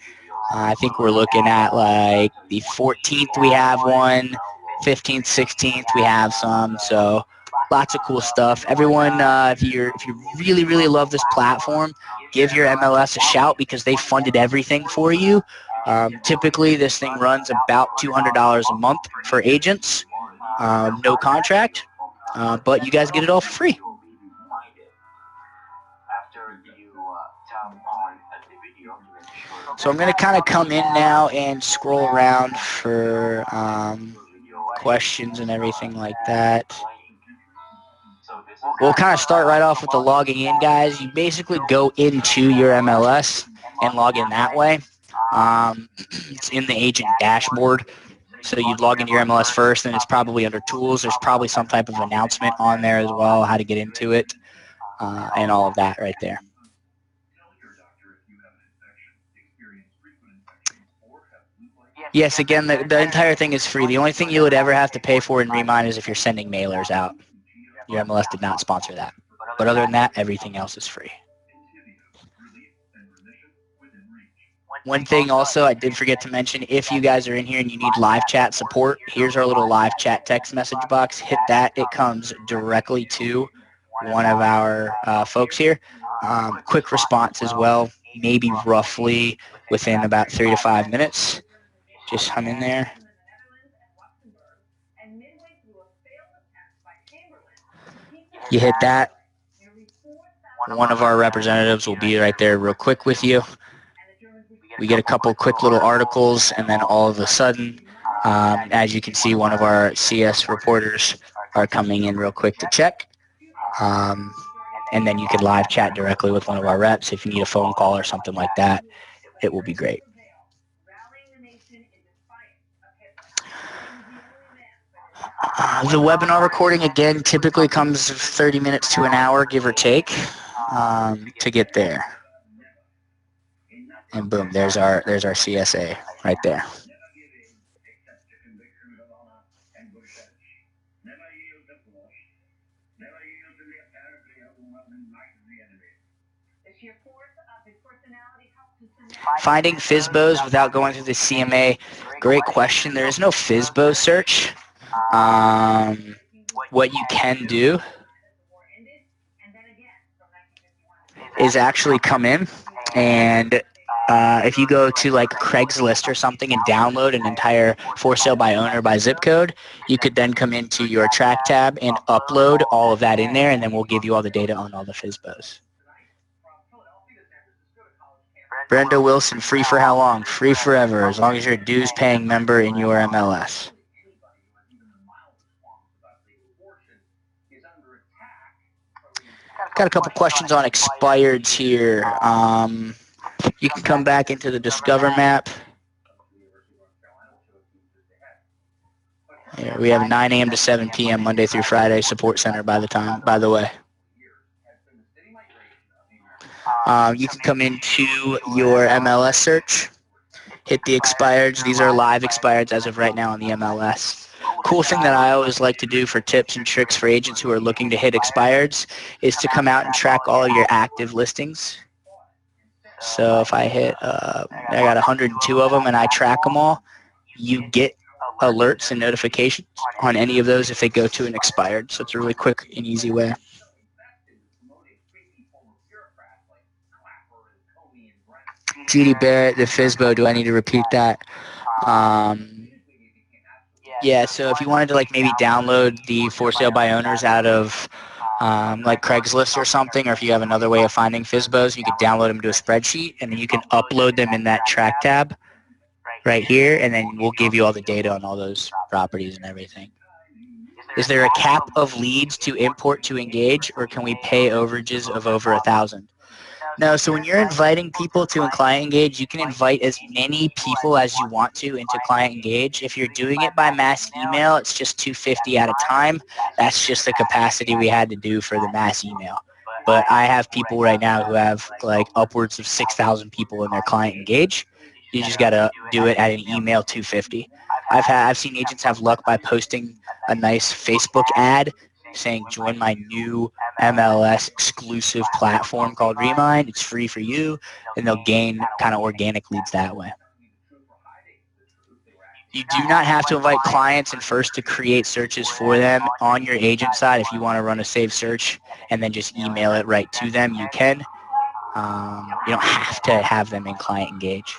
I think we're looking at like the 14th we have one, 15th, 16th we have some, so lots of cool stuff. Everyone, if you really, really love this platform, give your MLS a shout because they funded everything for you. Typically, this thing runs about $200 a month for agents, no contract, but you guys get it all for free. So I'm going to kind of come in now and scroll around for questions and everything like that. We'll kind of start right off with the logging in, guys. You basically go into your MLS and log in that way. It's in the agent dashboard. So you'd log into your MLS first, and it's probably under tools. There's probably some type of announcement on there as well, how to get into it, and all of that right there. Yes, again, the entire thing is free. The only thing you would ever have to pay for in Remine is if you're sending mailers out. Your MLS did not sponsor that. But other than that, everything else is free. One thing also I did forget to mention, if you guys are in here and you need live chat support, here's our little live chat text message box. Hit that. It comes directly to one of our folks here. Quick response as well, maybe roughly within about 3 to 5 minutes. Just come in there. You hit that. One of our representatives will be right there real quick with you. We get a couple quick little articles, and then all of a sudden, as you can see, one of our CS reporters are coming in real quick to check. And then you can live chat directly with one of our reps if you need a phone call or something like that. It will be great. The webinar recording, again, typically comes 30 minutes to an hour, give or take, to get there. And boom, there's our CSA right there. Finding FSBOs without going through the CMA, great question. There is no FSBO search. What you can do is actually come in and if you go to like Craigslist or something and download an entire for sale by owner by zip code, you could then come into your track tab and upload all of that in there, and then we'll give you all the data on all the FISBOs. Brenda Wilson, free for how long? Free forever, as long as you're a dues paying member in your MLS. Got a couple questions on expireds here. You can come back into the Discover map. Yeah, we have 9 a.m. to 7 p.m. Monday through Friday support center by the way. You can come into your MLS search, hit the expireds. These are live expireds as of right now on the MLS. Cool thing that I always like to do for tips and tricks for agents who are looking to hit expireds is to come out and track all of your active listings. So if I hit, I got 102 of them and I track them all, you get alerts and notifications on any of those if they go to an expired. So it's a really quick and easy way. Judy Barrett, the FISBO, do I need to repeat that? Yeah, so if you wanted to like maybe download the for sale by owners out of like Craigslist or something, or if you have another way of finding FISBOs, you could download them to a spreadsheet, and then you can upload them in that track tab right here, and then we'll give you all the data on all those properties and everything. Is there a cap of leads to import to engage, or can we pay overages of over 1,000? No, so when you're inviting people to Client Engage, you can invite as many people as you want to into Client Engage. If you're doing it by mass email, it's just 250 at a time. That's just the capacity we had to do for the mass email. But I have people right now who have like upwards of 6,000 people in their Client Engage. You just got to do it at an email 250. I've seen agents have luck by posting a nice Facebook ad saying join my new MLS exclusive platform called Remine. It's free for you, and they'll gain kind of organic leads that way. You do not have to invite clients and first to create searches for them on your agent side. If you want to run a saved search and then just email it right to them, you can. You don't have to have them in Client Engage.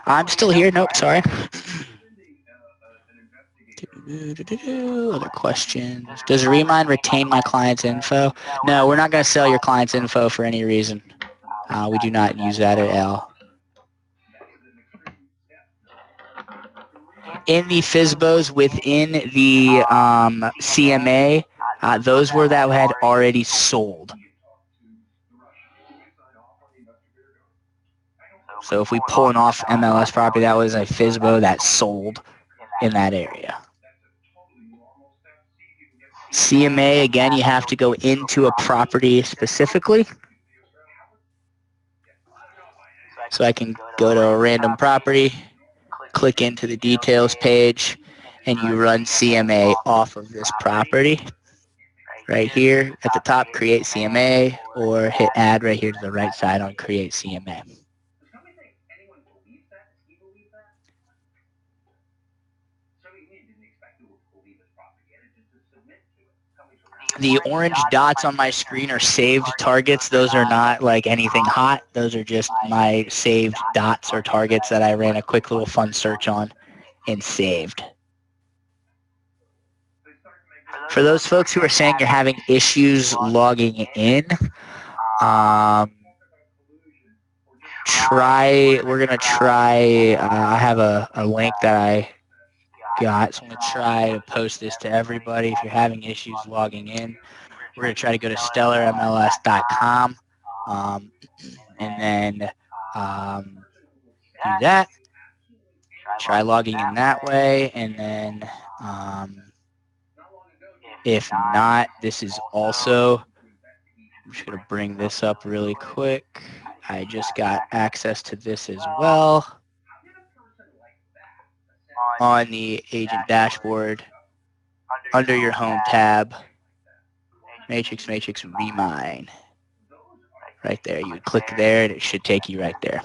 I'm still here. Nope, sorry. Other questions. Does Remine retain my client's info? No, we're not going to sell your client's info for any reason. We do not use that at all. In the FISBOs within the CMA, those were that had already sold. So if we pull an off MLS property, that was a FISBO that sold in that area. CMA, again, you have to go into a property specifically. So I can go to a random property, click into the details page, and you run CMA off of this property. Right here at the top, create CMA, or hit add right here to the right side on create CMA. The orange dots on my screen are saved targets. Those are not like anything hot. Those are just my saved dots or targets that I ran a quick little fun search on and saved. For those folks who are saying you're having issues logging in, we're going to try, I have a link that I got. So I'm going to try to post this to everybody. If you're having issues logging in, we're going to try to go to stellarmls.com um, and then do that. Try logging in that way, and then if not, this is also, I'm just going to bring this up really quick. I just got access to this as well on the agent dashboard under your home tab, matrix remine. Right there, you would click there and it should take you right there.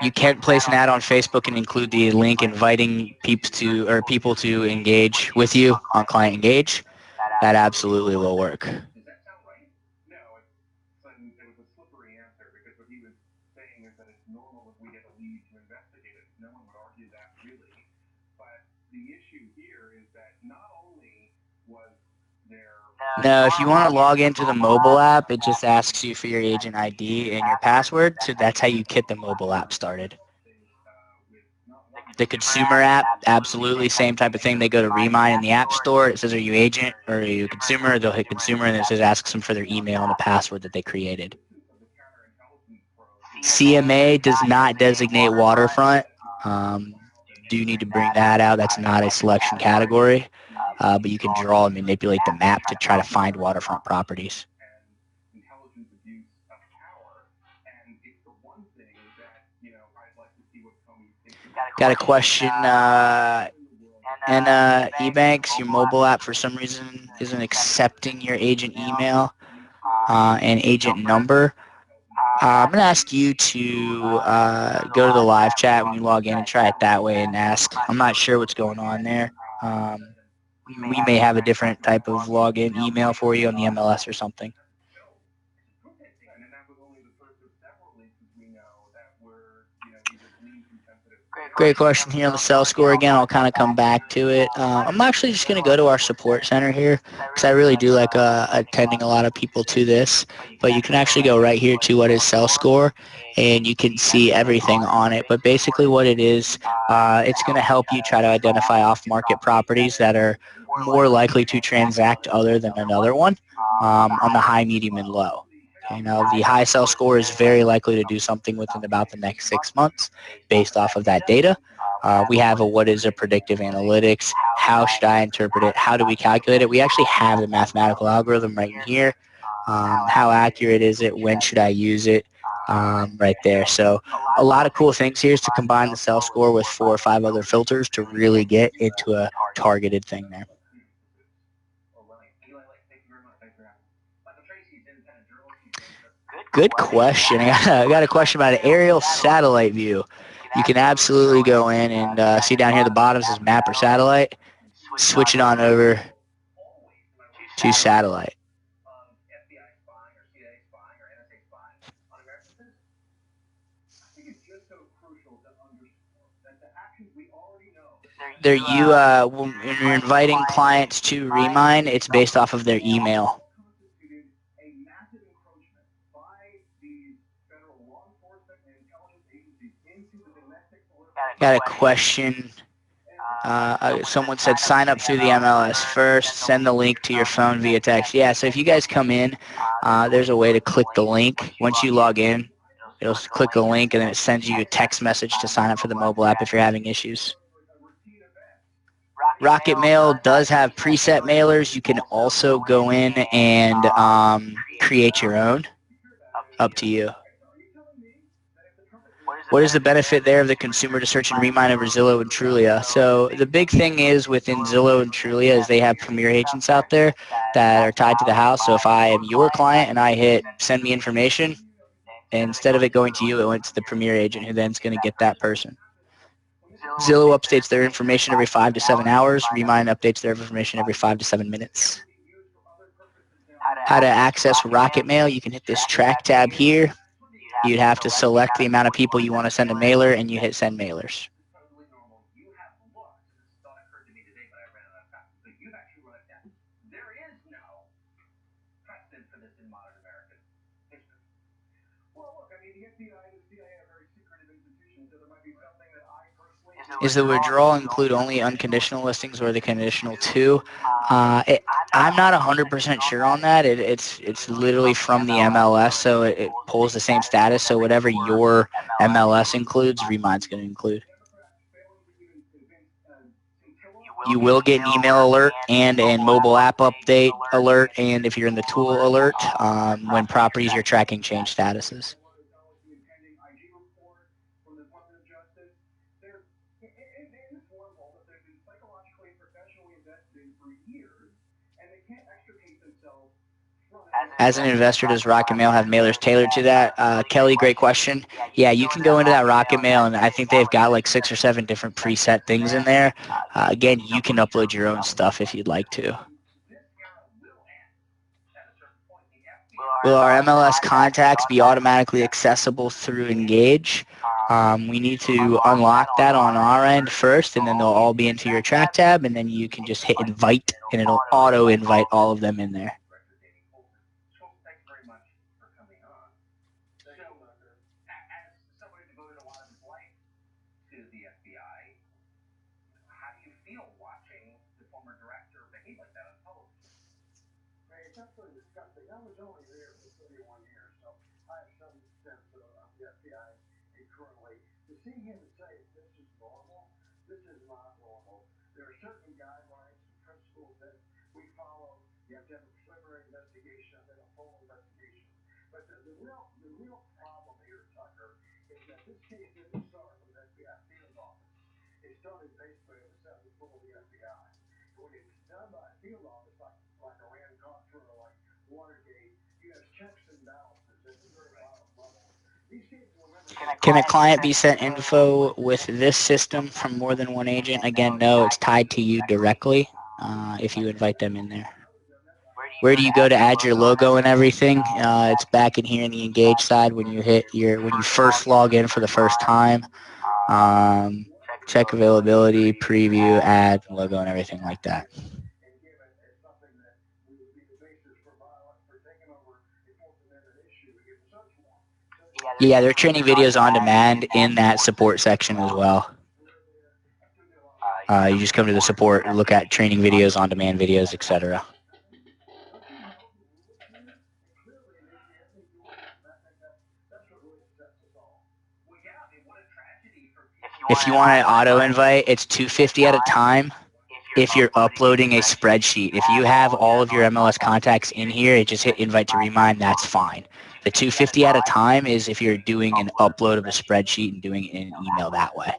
You can't place an ad on Facebook and include the link inviting people to engage with you on Client Engage. That absolutely will work. No, if you want to log into the mobile app, it just asks you for your agent ID and your password. So that's how you get the mobile app started. The consumer app, absolutely same type of thing. They go to Remine in the App Store. It says, are you agent or are you consumer? They'll hit consumer and it says asks them for their email and a password that they created. CMA does not designate waterfront. Do need to bring that out. That's not a selection category, but you can draw and manipulate the map to try to find waterfront properties. Got a question. And eBanks, your mobile app for some reason isn't accepting your agent email and agent number. I'm going to ask you to go to the live chat when you log in and try it that way and ask. I'm not sure what's going on there. We may have a different type of login email for you on the MLS or something. Great question here on the sales score again. I'll kind of come back to it. I'm actually just going to go to our support center here because I really do like attending a lot of people to this. But you can actually go right here to what is sales score, and you can see everything on it. But basically what it is, it's going to help you try to identify off-market properties that are more likely to transact other than another one on the high, medium, and low. Okay, now the high sell score is very likely to do something within about the next 6 months based off of that data. We have a what is a predictive analytics, how should I interpret it, how do we calculate it. We actually have the mathematical algorithm right in here. How accurate is it, when should I use it, right there. So a lot of cool things here is to combine the sell score with 4 or 5 other filters to really get into a targeted thing there. Good question. I got a question about an aerial satellite view. You can absolutely go in and see down here at the bottom says map or satellite. Switch it on over to satellite. When you're inviting clients to Remine, it's based off of their email. Got a question. Someone said sign up through the MLS first, send the link to your phone via text. Yeah, so if you guys come in, there's a way to click the link. Once you log in, it'll click the link and then it sends you a text message to sign up for the mobile app if you're having issues. Rocket Mail does have preset mailers. You can also go in and create your own. Up to you. What is the benefit there of the consumer to search and Remine over Zillow and Trulia? So the big thing is within Zillow and Trulia is they have premier agents out there that are tied to the house. So if I am your client and I hit send me information, instead of it going to you, it went to the premier agent who then is going to get that person. Zillow updates their information every 5 to 7 hours. Remine updates their information every 5 to 7 minutes. How to access Rocket Mail, you can hit this track tab here. You'd have to select the amount of people you want to send a mailer, and you hit send mailers. Is the withdrawal include only unconditional listings or the conditional too? I'm not 100% sure on that. It's literally from the MLS, so it pulls the same status. So whatever your MLS includes, Remine's going to include. You will get an email alert and a mobile app update alert, and if you're in the tool alert, when properties you're tracking change statuses. As an investor, does Rocket Mail have mailers tailored to that? Kelly, great question. Yeah, you can go into that Rocket Mail, and I think they've got like 6 or 7 different preset things in there. Again, you can upload your own stuff if you'd like to. Will our MLS contacts be automatically accessible through Engage? We need to unlock that on our end first, and then they'll all be into your track tab, and then you can just hit invite, and it'll auto-invite all of them in there. Can a client be sent info with this system from more than one agent? Again, no, it's tied to you directly if you invite them in there. Where do you go to add your logo and everything? It's back in here in the Engage side when you when you first log in for the first time. Check availability, preview, add logo, and everything like that. Yeah, they're training videos on demand in that support section as well. You just come to the support and look at training videos, on demand videos, etc. If you want an auto invite, it's $250 at a time. If you're uploading a spreadsheet, if you have all of your MLS contacts in here, just hit invite to remine, that's fine. The $250 at a time is if you're doing an upload of a spreadsheet and doing it in an email that way.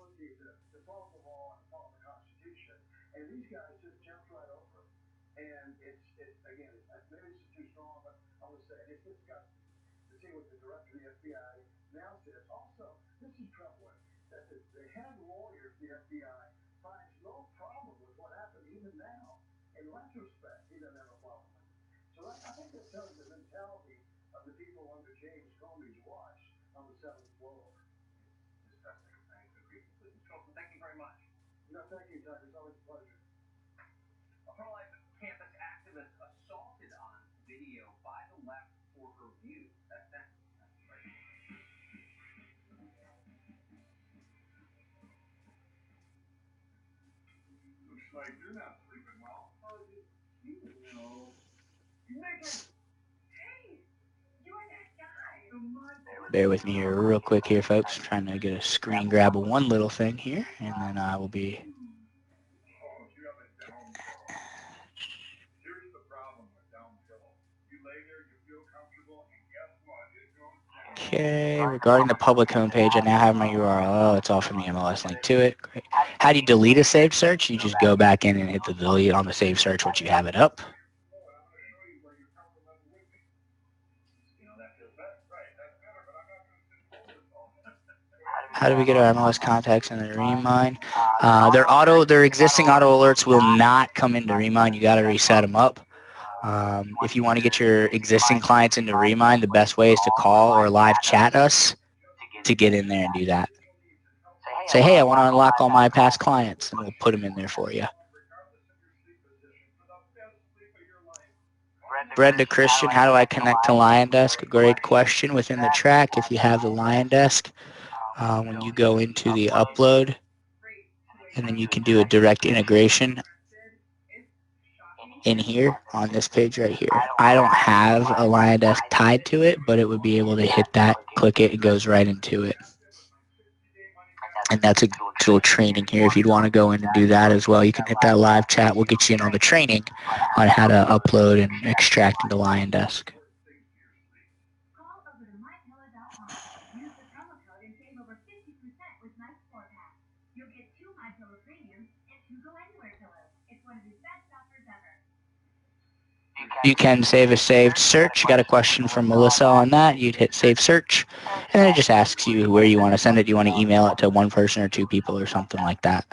Bear with me here real quick here, folks. I'm trying to get a screen grab of one little thing here, and then I will be... Okay, regarding the public homepage, I now have my URL. It's all from the MLS link to it. Great. How do you delete a saved search? You just go back in and hit the delete on the saved search once you have it up. How do we get our MLS contacts in the Remine? Their existing auto alerts will not come into Remine. You got to reset them up. If you want to get your existing clients into Remine, the best way is to call or live chat us to get in there and do that. Say, hey, I want to unlock all my past clients, and we'll put them in there for you. Brenda Christian, how do I connect to Lion Desk? Great question. Within the track, if you have the Lion Desk, when you go into the upload, and then you can do a direct integration in here on this page right here. I don't have a Lion Desk tied to it, but it would be able to hit that, click it, it goes right into it. And that's a little training here. If you'd want to go in and do that as well, you can hit that live chat. We'll get you in on the training on how to upload and extract into Lion Desk. You can save a saved search. You got a question from Melissa on that. You'd hit save search, and then it just asks you where you want to send it. Do you want to email it to one person or two people or something like that?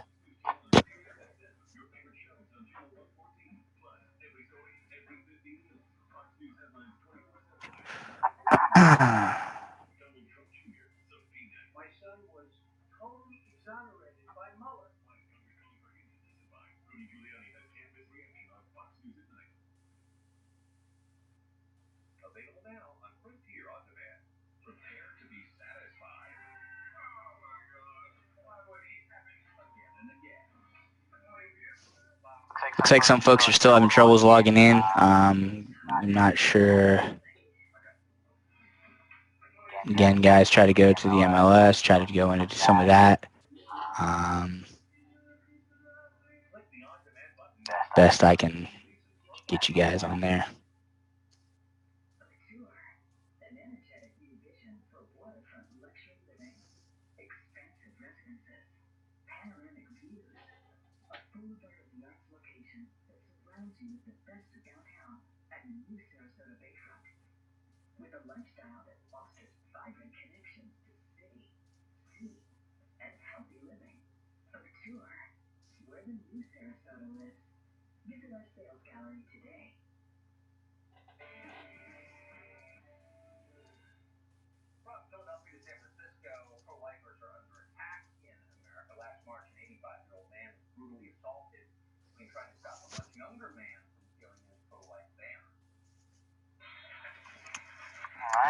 Looks like some folks are still having troubles logging in. I'm not sure. Again, guys, try to go to the MLS, try to go in and do some of that. Best I can get you guys on there.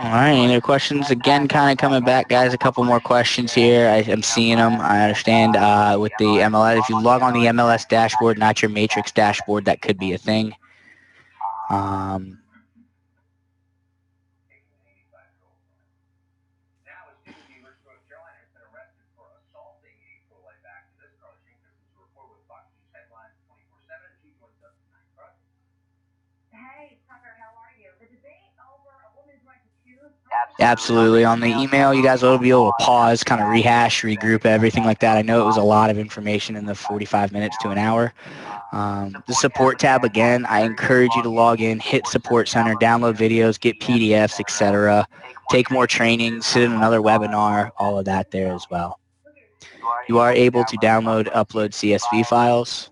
All right, any other questions? Again, kind of coming back, guys, a couple more questions here. I'm seeing them. I understand with the MLS, if you log on the MLS dashboard, not your matrix dashboard, that could be a thing. Absolutely. On the email, you guys will be able to pause, kind of rehash, regroup, everything like that. I know it was a lot of information in the 45 minutes to an hour. The support tab, again, I encourage you to log in, hit Support Center, download videos, get PDFs, etc. Take more trainings, sit in another webinar, all of that there as well. You are able to download, upload CSV files.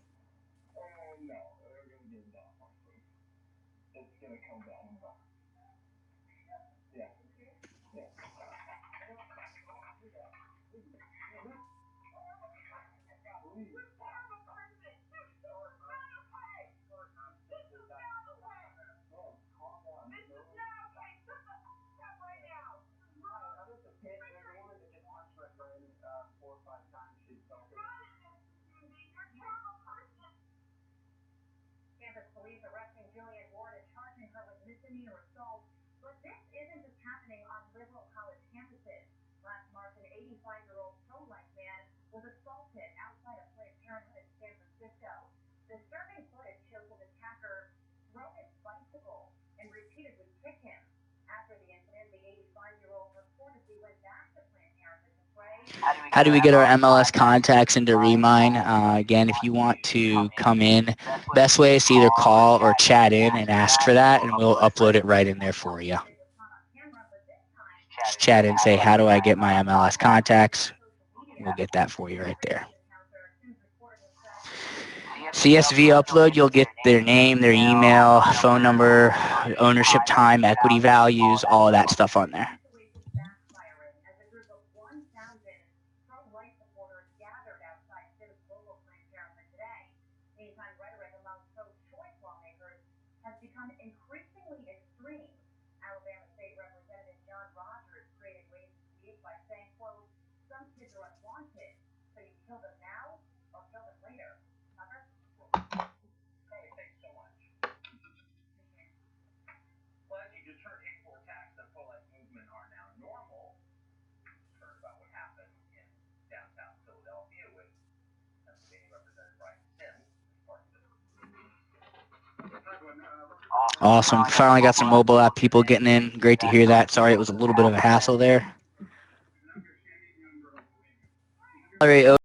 How do we get our MLS contacts into Remine? Again, if you want to come in, best way is to either call or chat in and ask for that, and we'll upload it right in there for you. Just chat in and say, how do I get my MLS contacts? We'll get that for you right there. CSV upload, you'll get their name, their email, phone number, ownership time, equity values, all of that stuff on there. Awesome. We Awesome. finally got some Finally got mobile some app mobile people app getting people in. getting in. Great to That's hear a that. Sorry little it bit was a of a little bit of a hassle hassle there. there. All right,